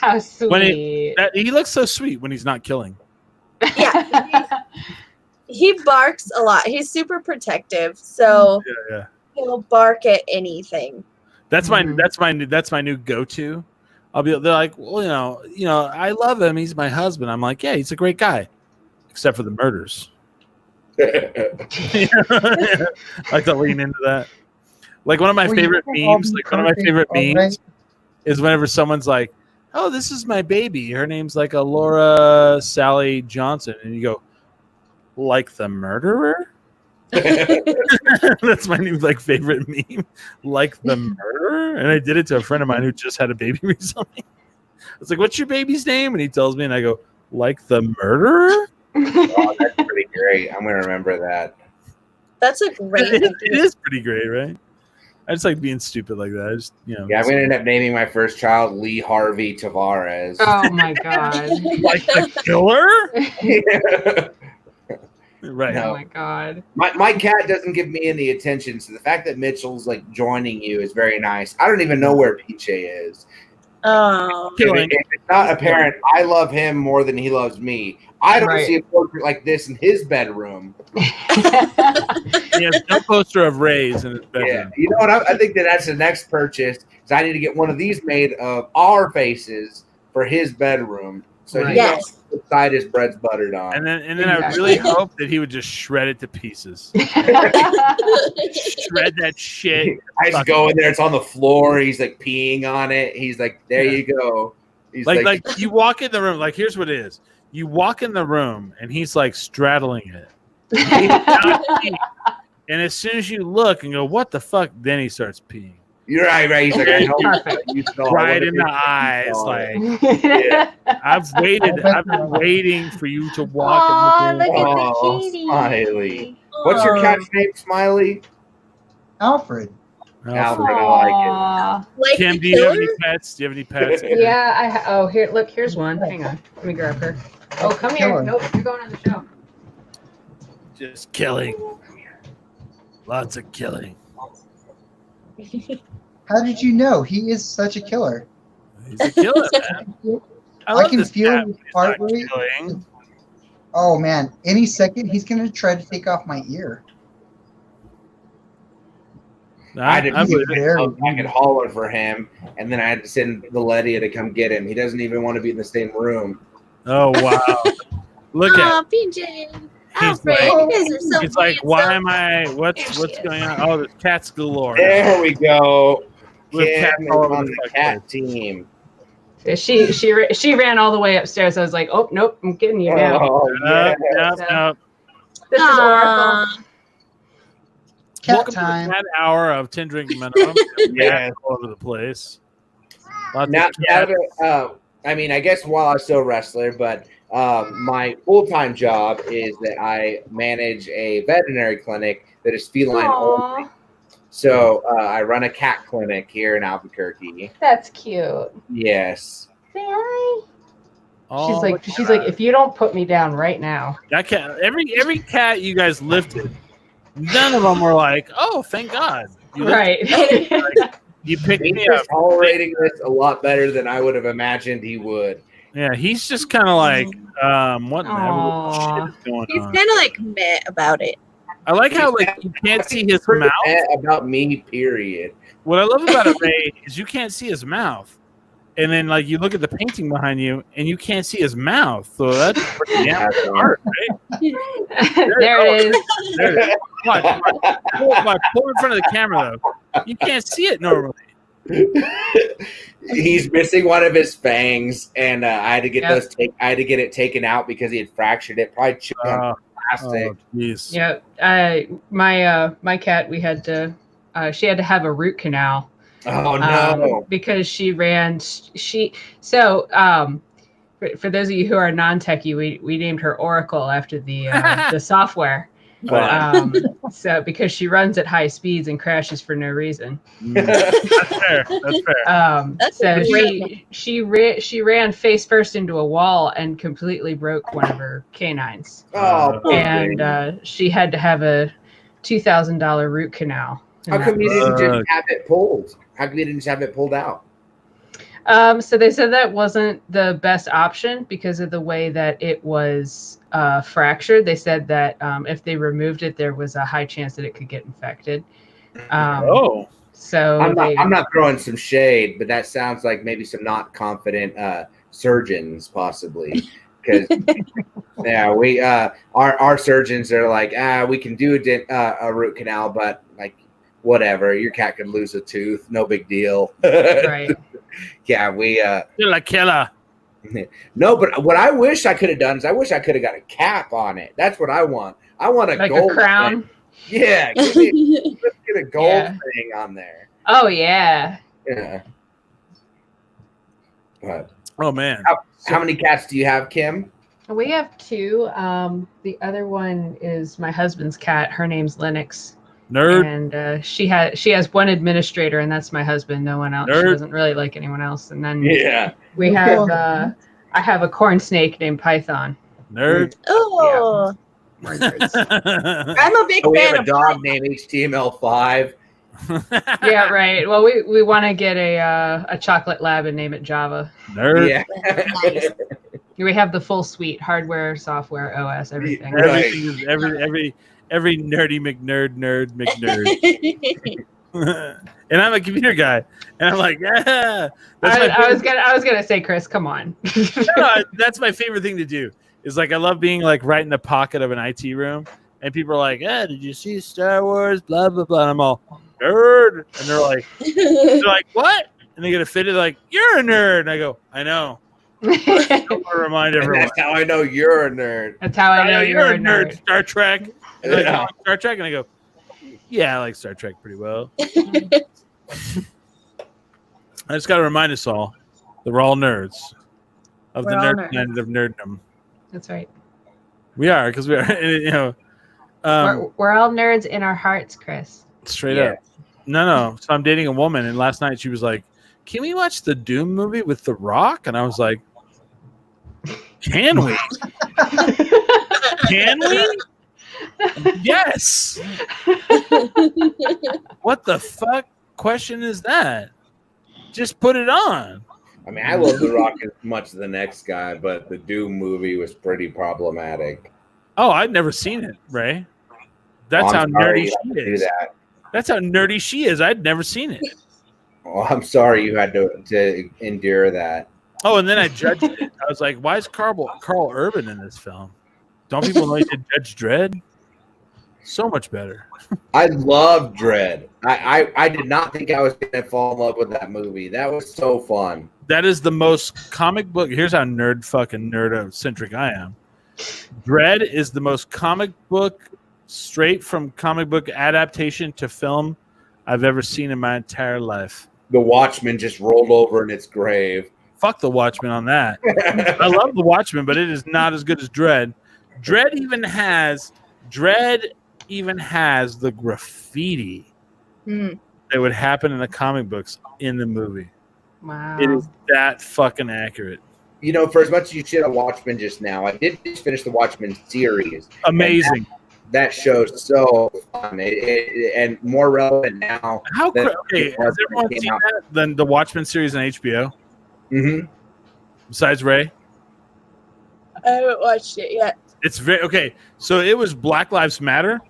how sweet. He looks so sweet when he's not killing. Yeah. He barks a lot. He's super protective, so he'll bark at anything. That's my new go-to. They're like, well, I love him. He's my husband. I'm like, yeah, he's a great guy, except for the murders. I like to lean into that. Like one of my favorite memes. Is whenever someone's like, "Oh, this is my baby. Her name's like Laura Sally Johnson," and you go, "Like the murderer." That's my new favorite meme. Like the murderer. And I did it to a friend of mine who just had a baby recently. I was like, what's your baby's name? And he tells me, and I go, like the murderer. Oh, that's pretty great. I'm gonna remember that. That's a great it is pretty great, right? I just like being stupid like that. I just I'm gonna end up naming my first child Lee Harvey Tavares. Oh my god. Like the killer? Yeah. Right. Oh my god. My cat doesn't give me any attention, so the fact that Mitchell's joining you is very nice. I don't even know where PJ is. Oh. If it's not apparent, I love him more than he loves me. I don't see a portrait like this in his bedroom. He has no poster of Ray's in his bedroom. Yeah. You know what? I think that's the next purchase. So I need to get one of these made of our faces for his bedroom. So he knows what side his bread's buttered on. And then I really hope that he would just shred it to pieces. Shred that shit. I just go in there, it's on the floor, he's peeing on it. He's like, there you go. He's like you walk in the room, here's what it is. You walk in the room and he's straddling it. And as soon as you look and go, what the fuck? Then he starts peeing. You're right. He's like, I know. Right in the eyes. I've been waiting for you to walk in the room. Look at the kitty. Smiley. What's your cat's name, Smiley? Alfred. Alfred, I like Kim, do you have any pets? Yeah, here's one. Hang on. Let me grab her. Oh, come here. Nope, you're going on the show. Just killing. Lots of killing. How did you know? He is such a killer. He's a killer, man. I can feel his heart rate. Oh, man. Any second, he's going to try to take off my ear. I could holler for him, and then I had to send Valedia to come get him. He doesn't even want to be in the same room. Oh, wow. Look at PJ. Alfred, you guys are so why am I? What's going on? Oh, there's cats galore. There we go. Kim is on the cat team. So she ran all the way upstairs. I was like, oh nope, I'm getting you now. Oh, yeah. Yep. This is Oracle. Welcome to the cat hour of 10 Drink Minimum. Yeah, all over the place. I mean, I guess while I'm still a wrestler, but my full-time job is that I manage a veterinary clinic that is feline only. So I run a cat clinic here in Albuquerque. That's cute. Yes. Say hi. She's like, if you don't put me down right now. That cat, every cat you guys lifted, none of them were like, oh, thank God. Right. You picked me up. He's tolerating this a lot better than I would have imagined he would. Yeah, he's just kind of like, what in the shit is going on? He's kind of like meh about it. I like how like you can't see his mouth. About me, period. What I love about it, Ray, is you can't see his mouth, and then like you look at the painting behind you, and you can't see his mouth. So that's pretty damn art, right? There it is. There it is. Watch. Pull in front of the camera though. You can't see it normally. He's missing one of his fangs, and I had to get I had to get it taken out because he had fractured it. Probably chewed on plastic. Yeah. My cat, we had to. She had to have a root canal. Oh no! Because she ran. For those of you who are non-techie, we named her Oracle after the software. So because she runs at high speeds and crashes for no reason. That's fair. She ran face first into a wall and completely broke one of her canines. And she had to have a $2,000 root canal. How come you didn't just have it pulled? How come you didn't just have it pulled out? So they said that wasn't the best option because of the way that it was fractured. They said that if they removed it, there was a high chance that it could get infected. So I'm not throwing some shade, but that sounds like maybe some not confident surgeons possibly. Because we our surgeons are like, we can do a root canal, but like whatever, your cat could lose a tooth, no big deal. Right. Yeah, we you're like killer. No, but what I wish I could have done is I wish I could have got a cap on it. That's what I want. I want like gold a crown. Thing. Yeah, let's get a gold thing on there. Oh yeah. Yeah. But, oh man. How many cats do you have, Kim? We have 2. The other one is my husband's cat. Her name's Lennox. Nerd. And she has one administrator, and that's my husband. No one else. Nerd. She doesn't really like anyone else. And then we have I have a corn snake named Python. Nerd. Oh. Yeah. I'm a big fan. We have a dog named HTML5. Yeah, right. Well, we want to get a chocolate lab and name it Java. Nerd. Yeah. Nice. We have the full suite: hardware, software, OS, everything. Everything is every nerdy McNerd and I'm a computer guy, and I'm like, I was gonna say, Chris, come on. No, that's my favorite thing to do. Is like I love being like right in the pocket of an IT room, and people are like, did you see Star Wars? Blah blah blah. And I'm all nerd, and they're like, what? And they get offended, like, you're a nerd. And I go, I know. I remind everyone. That's how I know you're a nerd. That's how I know you're a nerd. Star Trek. And I like Star Trek, and I go, yeah, I like Star Trek pretty well. I just got to remind us all that we're all nerds of the nerd planet of nerddom. That's right. We are, because we are. We're all nerds in our hearts, Chris. Straight up. No. So I'm dating a woman, and last night she was like, "Can we watch the Doom movie with The Rock?" And I was like, "Can we? Can we? Yes." What the fuck question is that? Just put it on. I mean, I love The Rock as much as the next guy, but the Doom movie was pretty problematic. Oh, I'd never seen it, Ray. That's how nerdy she is. That's how nerdy she is. I'd never seen it. Oh, I'm sorry you had to endure that. Oh, and then I judged it. I was like, why is Carl Urban in this film? Don't people know he did Judge Dredd? So much better. I love Dread. I did not think I was going to fall in love with that movie. That was so fun. That is the most comic book. Here's how nerd-centric I am. Dread is the most comic book, straight from comic book adaptation to film I've ever seen in my entire life. The Watchmen just rolled over in its grave. Fuck the Watchmen on that. I love the Watchmen, but it is not as good as Dread. Dread even has the graffiti that would happen in the comic books in the movie. Wow. It is that fucking accurate. You know, for as much as you shit on Watchmen just now, I did just finish the Watchmen series. Amazing. That show's so fun and more relevant now. Has everyone seen that than the Watchmen series on HBO? Mm-hmm. Besides Ray? I haven't watched it yet. It's very okay. So it was Black Lives Matter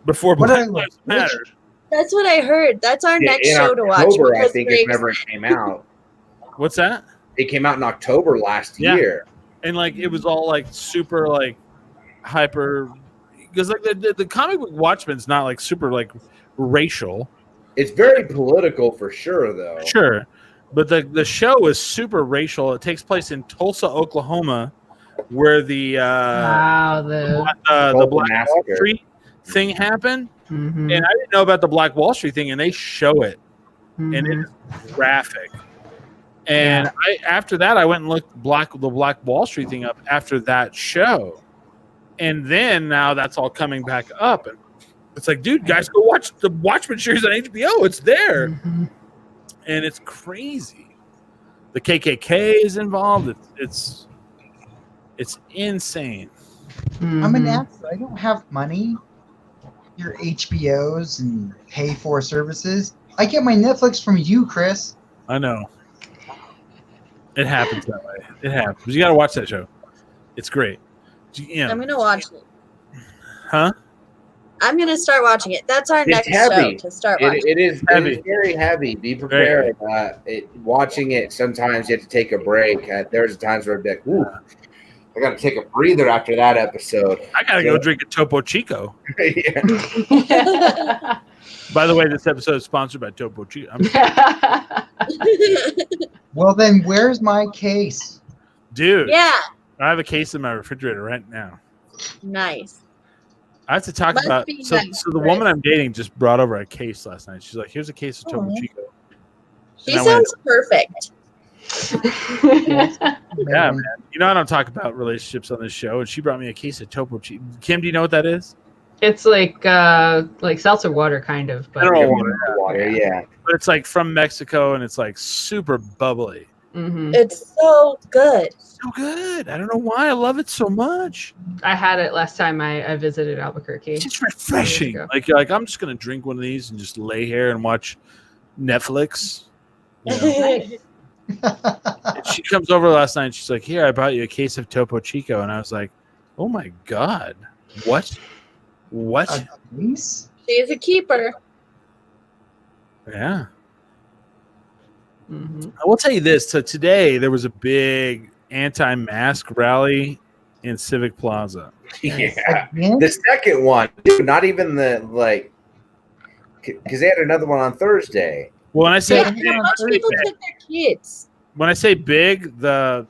before Black Lives Matter. That's what I heard. That's our next show to watch. October, I think it's whenever it came out. What's that? It came out in October last year. And like it was all like super like hyper because like the comic book Watchmen's not like super like racial. It's very political for sure though. Sure. But the show is super racial. It takes place in Tulsa, Oklahoma, where the Black Wall Street thing happened. Mm-hmm. And I didn't know about the Black Wall Street thing, and they show it, and it is graphic. And after that, I went and looked the Black Wall Street thing up after that show, and then now that's all coming back up, and it's like, dude, guys, go watch the Watchmen series on HBO. It's there, and it's crazy. The KKK is involved. It's insane. I'm an actor. I don't have money. Your HBOs and pay for services. I get my Netflix from you, Chris. I know. It happens that way. It happens. You got to watch that show. It's great. I'm gonna watch it. Huh? I'm gonna start watching it. That's our next show to start watching. It is heavy. It is very heavy. Be prepared. Watching it, sometimes you have to take a break. There's times where I'd be like, ooh, I got to take a breather after that episode. I got to go drink a Topo Chico. By the way, this episode is sponsored by Topo Chico. Well, then where's my case? Dude. Yeah. I have a case in my refrigerator right now. Nice. I have to talk about so the woman I'm dating just brought over a case last night. She's like, here's a case of Topo Chico. She sounds perfect. Yeah, man. You know I don't talk about relationships on this show, and she brought me a case of Topo Chico. Kim, do you know what that is? It's like seltzer water, kind of. But mineral water, yeah. But it's like from Mexico, and it's like super bubbly. Mm-hmm. It's so good. So good. I don't know why I love it so much. I had it last time I visited Albuquerque. It's just refreshing. Like I'm just gonna drink one of these and just lay here and watch Netflix. You know? She comes over last night and she's like, here, I bought you a case of Topo Chico. And I was like, oh my God. What? She's a keeper. Yeah. I will tell you this. So today there was a big anti-mask rally in Civic Plaza. Yeah. The second one, dude, not even because they had another one on Thursday. Well, when I say most people took their kids. When I say big, the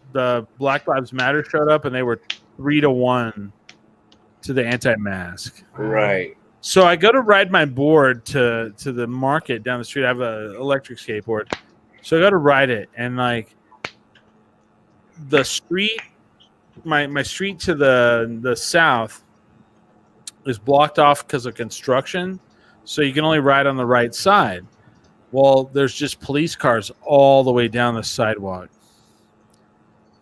Black Lives Matter showed up and they were 3-1 to the anti-mask. Right. So I go to ride my board to the market down the street. I have an electric skateboard. So I got to ride it, and like the street, my street to the south is blocked off because of construction. So you can only ride on the right side. Well, there's just police cars all the way down the sidewalk.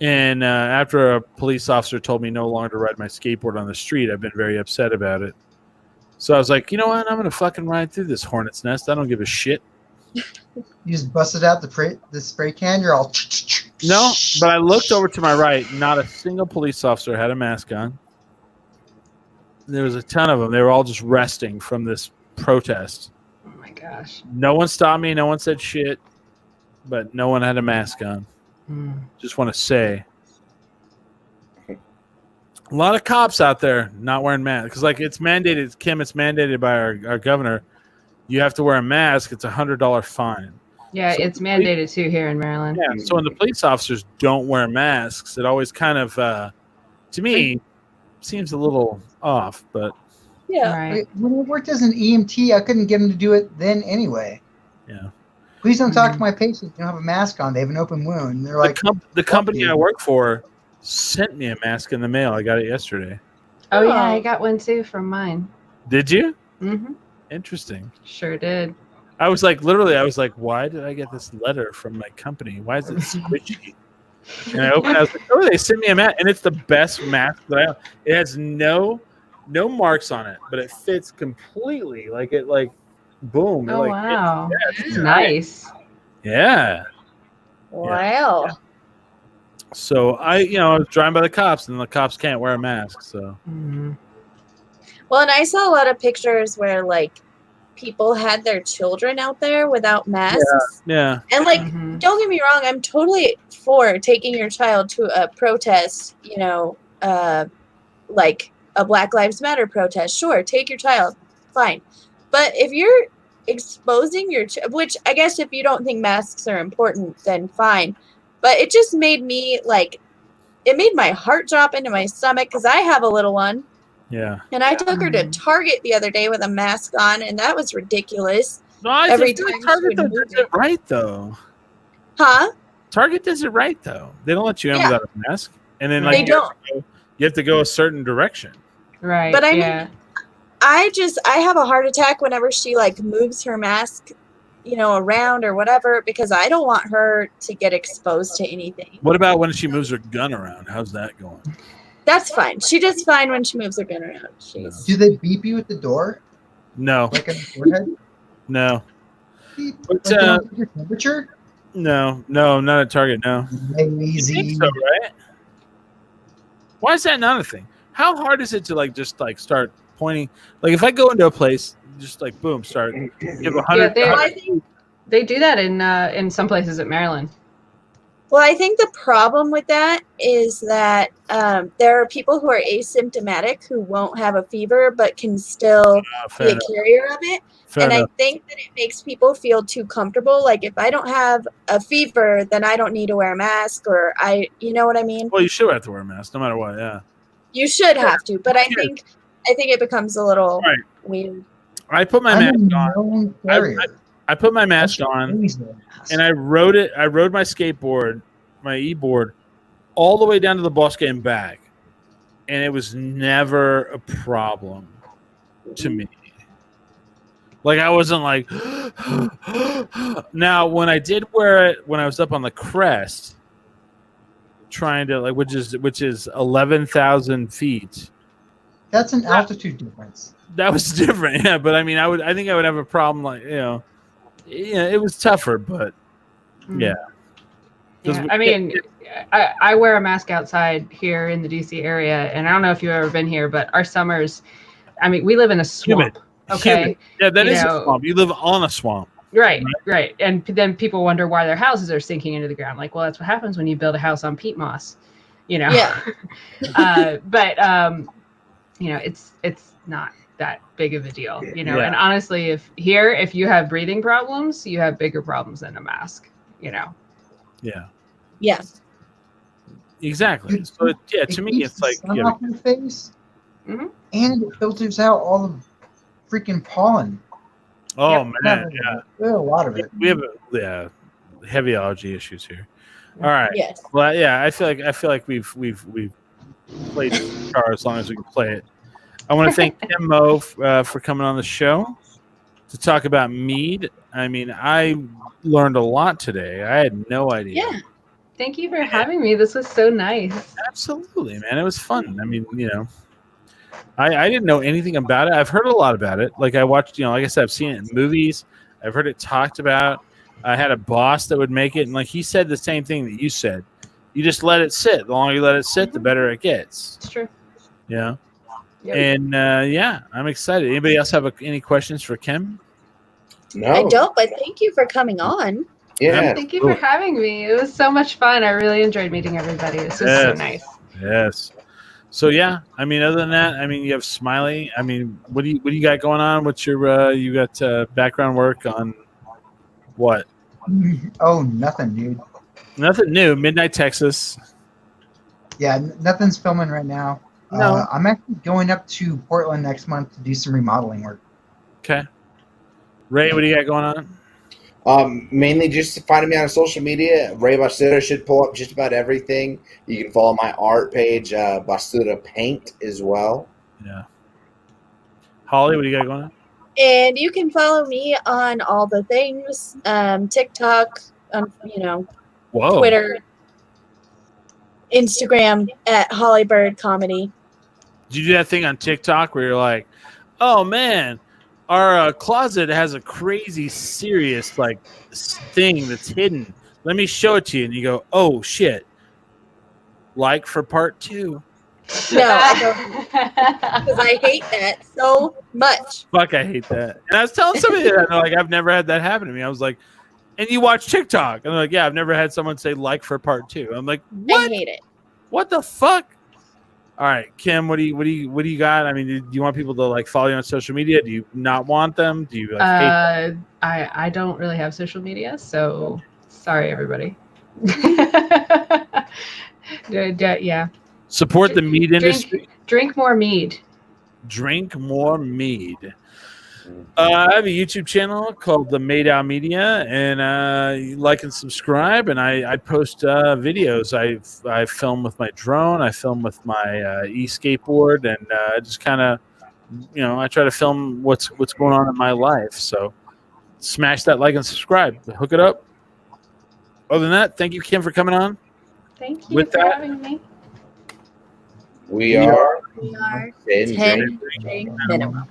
And after a police officer told me no longer to ride my skateboard on the street, I've been very upset about it. So I was like, you know what? I'm going to fucking ride through this hornet's nest. I don't give a shit. You just busted out the spray can. You're all. No, but I looked over to my right. Not a single police officer had a mask on. There was a ton of them. They were all just resting from this protest. Oh my gosh. No one stopped me. No one said shit. But no one had a mask on. Just want to say. A lot of cops out there not wearing masks because, like, it's mandated. Kim, it's mandated by our governor. You have to wear a mask. It's $100 fine. Yeah, so it's mandated too here in Maryland. Yeah, so when the police officers don't wear masks, it always kind of, to me, seems a little off. But yeah, right. When I worked as an EMT, I couldn't get them to do it then anyway. Yeah. Please don't talk to my patient. They don't have a mask on. They have an open wound. And they're like, the company I work for sent me a mask in the mail. I got it yesterday. Oh yeah, I got one too from mine. Did you? Mm-hmm. Interesting. Sure did. I was like, why did I get this letter from my company? Why is it squishy? And I opened it, I was like, oh, they sent me a mask. And it's the best mask that I have. It has no marks on it, but it fits completely. Boom. Oh, wow. It's nice. Yeah. Wow. Yeah. So I was driving by the cops, and the cops can't wear a mask. So. Mm-hmm. Well, and I saw a lot of pictures where, like, people had their children out there without masks. Yeah. And, like, don't get me wrong, I'm totally for taking your child to a protest, like a Black Lives Matter protest. Sure, take your child. Fine. But if you're exposing your which I guess if you don't think masks are important, then fine. But it just made me, like, it made my heart drop into my stomach because I have a little one. Yeah. And I took her to Target the other day with a mask on, and that was ridiculous. No, I think Target does it right, though. Huh? Target does it right, though. They don't let you in without a mask. And then, like, they don't. You have to go a certain direction. Right. But I mean, I have a heart attack whenever she, like, moves her mask, around or whatever, because I don't want her to get exposed to anything. What about when she moves her gun around? How's that going? That's fine. She does fine when she moves her gun around. Do they beep you at the door? No. Like on the forehead? No. Beep. But, your temperature? No, not at Target. No. Lazy. You think so, right? Why is that not a thing? How hard is it to just start pointing? Like if I go into a place, just boom, start give 100. Yeah, I think they do that in some places at Maryland. Well, I think the problem with that is that there are people who are asymptomatic who won't have a fever but can still be a carrier of it. And I think that it makes people feel too comfortable. Like if I don't have a fever, then I don't need to wear a mask, or you know what I mean? Well, you should have to wear a mask no matter what. Yeah. You should have to, but I think it becomes a little weird. I put my mask on. I put my mask on, and I rode my skateboard, my e-board, all the way down to the bus game back, and it was never a problem to me. Like I wasn't like. Now, when I did wear it, when I was up on the crest, trying to which is 11,000 feet. That's an altitude difference. That was different, yeah. But I mean, I think I would have a problem, it was tougher, but yeah. I mean, I wear a mask outside here in the DC area, and I don't know if you've ever been here, but our summers, I mean, we live in a swamp. Okay. Humid. Yeah, that is a swamp. You live on a swamp. Right. And then people wonder why their houses are sinking into the ground. Like, well, that's what happens when you build a house on peat moss, Yeah. But it's not that big of a deal, And honestly, if you have breathing problems, you have bigger problems than a mask, Yeah. Yeah. Exactly. So to me, it's like off your face, and it filters out all the freaking pollen. Oh man, yeah. There's a lot of it. We have heavy allergy issues here. All right. Yes. Well, yeah. I feel like we've played this car as long as we can play it. I want to thank Kim Mo for coming on the show to talk about Mead. I mean, I learned a lot today. I had no idea. Yeah. Thank you for having me. This was so nice. Absolutely, man. It was fun. I mean, I didn't know anything about it. I've heard a lot about it. Like I watched, like I said, I've seen it in movies. I've heard it talked about. I had a boss that would make it, and like he said the same thing that you said. You just let it sit. The longer you let it sit, the better it gets. It's true. Yeah. Yep. And I'm excited. Anybody else have any questions for Kim? No, I don't. But thank you for coming on. Yeah. Thank you for having me. It was so much fun. I really enjoyed meeting everybody. This was so nice. Yes. So yeah, I mean, other than that, I mean, you have Smiley. I mean, what do you got going on? What's your you got background work on what? Oh, nothing, dude. Nothing new. Midnight Texas. Yeah, nothing's filming right now. No. I'm actually going up to Portland next month to do some remodeling work. Okay. Ray, what do you got going on? Mainly just finding me on social media. Ray Basuda should pull up just about everything. You can follow my art page, Basuda Paint, as well. Yeah. Holly, what do you got going on? And you can follow me on all the things, TikTok, Whoa. Twitter, Instagram at Hollybird Comedy. Did you do that thing on TikTok where you're like, oh man, our closet has a crazy serious like thing that's hidden. Let me show it to you. And you go, oh shit. Like for part 2. No, I don't. Because I hate that so much. Fuck, I hate that. And I was telling somebody that like I've never had that happen to me. I was like, and you watch TikTok. And I'm like, yeah, I've never had someone say like for part 2. I'm like, what? I hate it. What the fuck? All right, Kim, what do you got? I mean, do you want people to like follow you on social media? Do you not want them? Do you like hate them? I don't really have social media, so sorry everybody. Yeah. Support the mead industry. Drink more mead. Drink more mead. I have a YouTube channel called The Made Out Media, and you like and subscribe. And I post videos. I film with my drone. I film with my e-skateboard, and I just kind of, I try to film what's going on in my life. So smash that like and subscribe. Hook it up. Other than that, thank you, Kim, for coming on. Thank you for having me. We are 10 drink minimum.